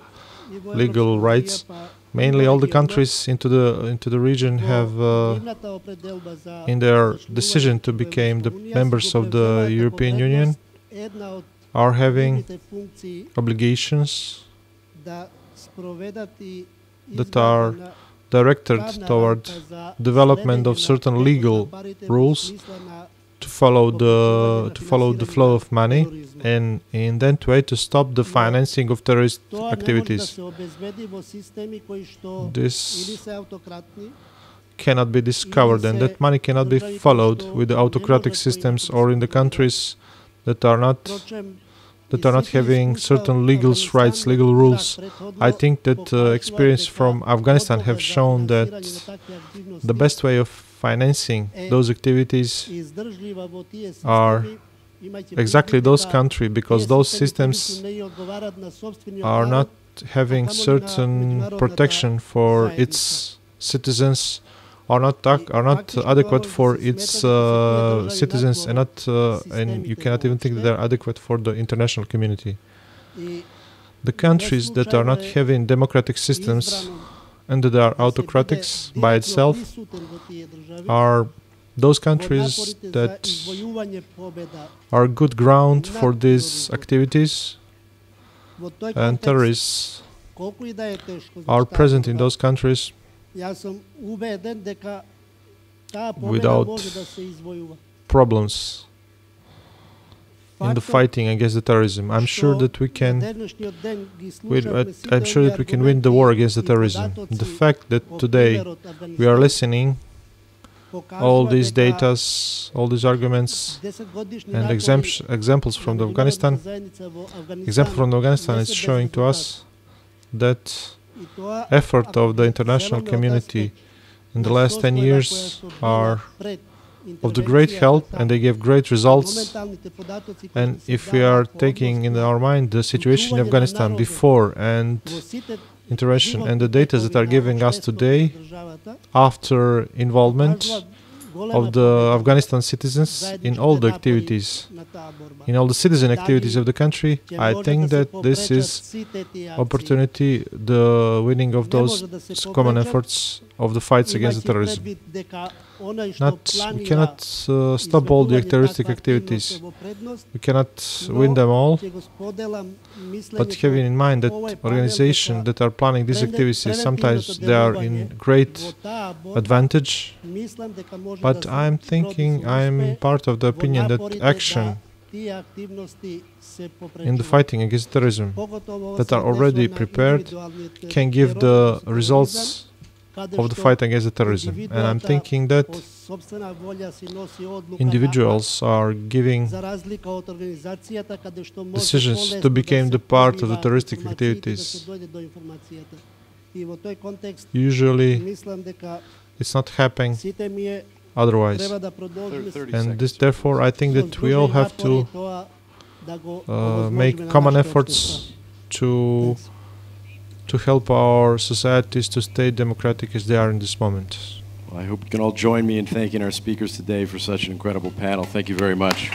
rights. Mainly all the countries into the region have in their decision to become the members of the European Union are having obligations that are directed toward development of certain legal rules to follow the flow of money, and in that way to stop the financing of terrorist activities. This cannot be discovered, and that money cannot be followed with the autocratic systems or in the countries that are not having certain legal rights, legal rules. I think that experience from Afghanistan have shown that the best way of financing those activities are exactly those countries, because those systems are not having certain protection for its citizens, are not adequate for its citizens, and you cannot even think that they're adequate for the international community. The countries that are not having democratic systems and that are autocratics by itself are those countries that are good ground for these activities, and terrorists are present in those countries without problems in the fighting against the terrorism. I'm sure that we can win the war against the terrorism. The fact that today we are listening all these data, all these arguments and examples from Afghanistan. Example from Afghanistan is showing to us that effort of the international community in the last 10 years are of the great help, and they gave great results. And if we are taking in our mind the situation in Afghanistan before and intervention and the data that are giving us today after involvement of the Afghanistan citizens in all the activities, in all the citizen activities of the country, I think that this is opportunity, the winning of those common efforts of the fights against the terrorism. We cannot stop all the terroristic activities. We cannot win them all. But having in mind that organizations that are planning these activities, sometimes they are in great advantage. But I'm thinking, I'm part of the opinion that action in the fighting against terrorism that are already prepared can give the results of the fight against the terrorism. And I'm thinking that individuals are giving decisions to become the part of the terroristic activities. Usually, it's not happening otherwise. And this, therefore, I think that we all have to make common efforts to help our societies to stay democratic as they are in this moment. Well, I hope you can all join me in thanking our speakers today for such an incredible panel. Thank you very much.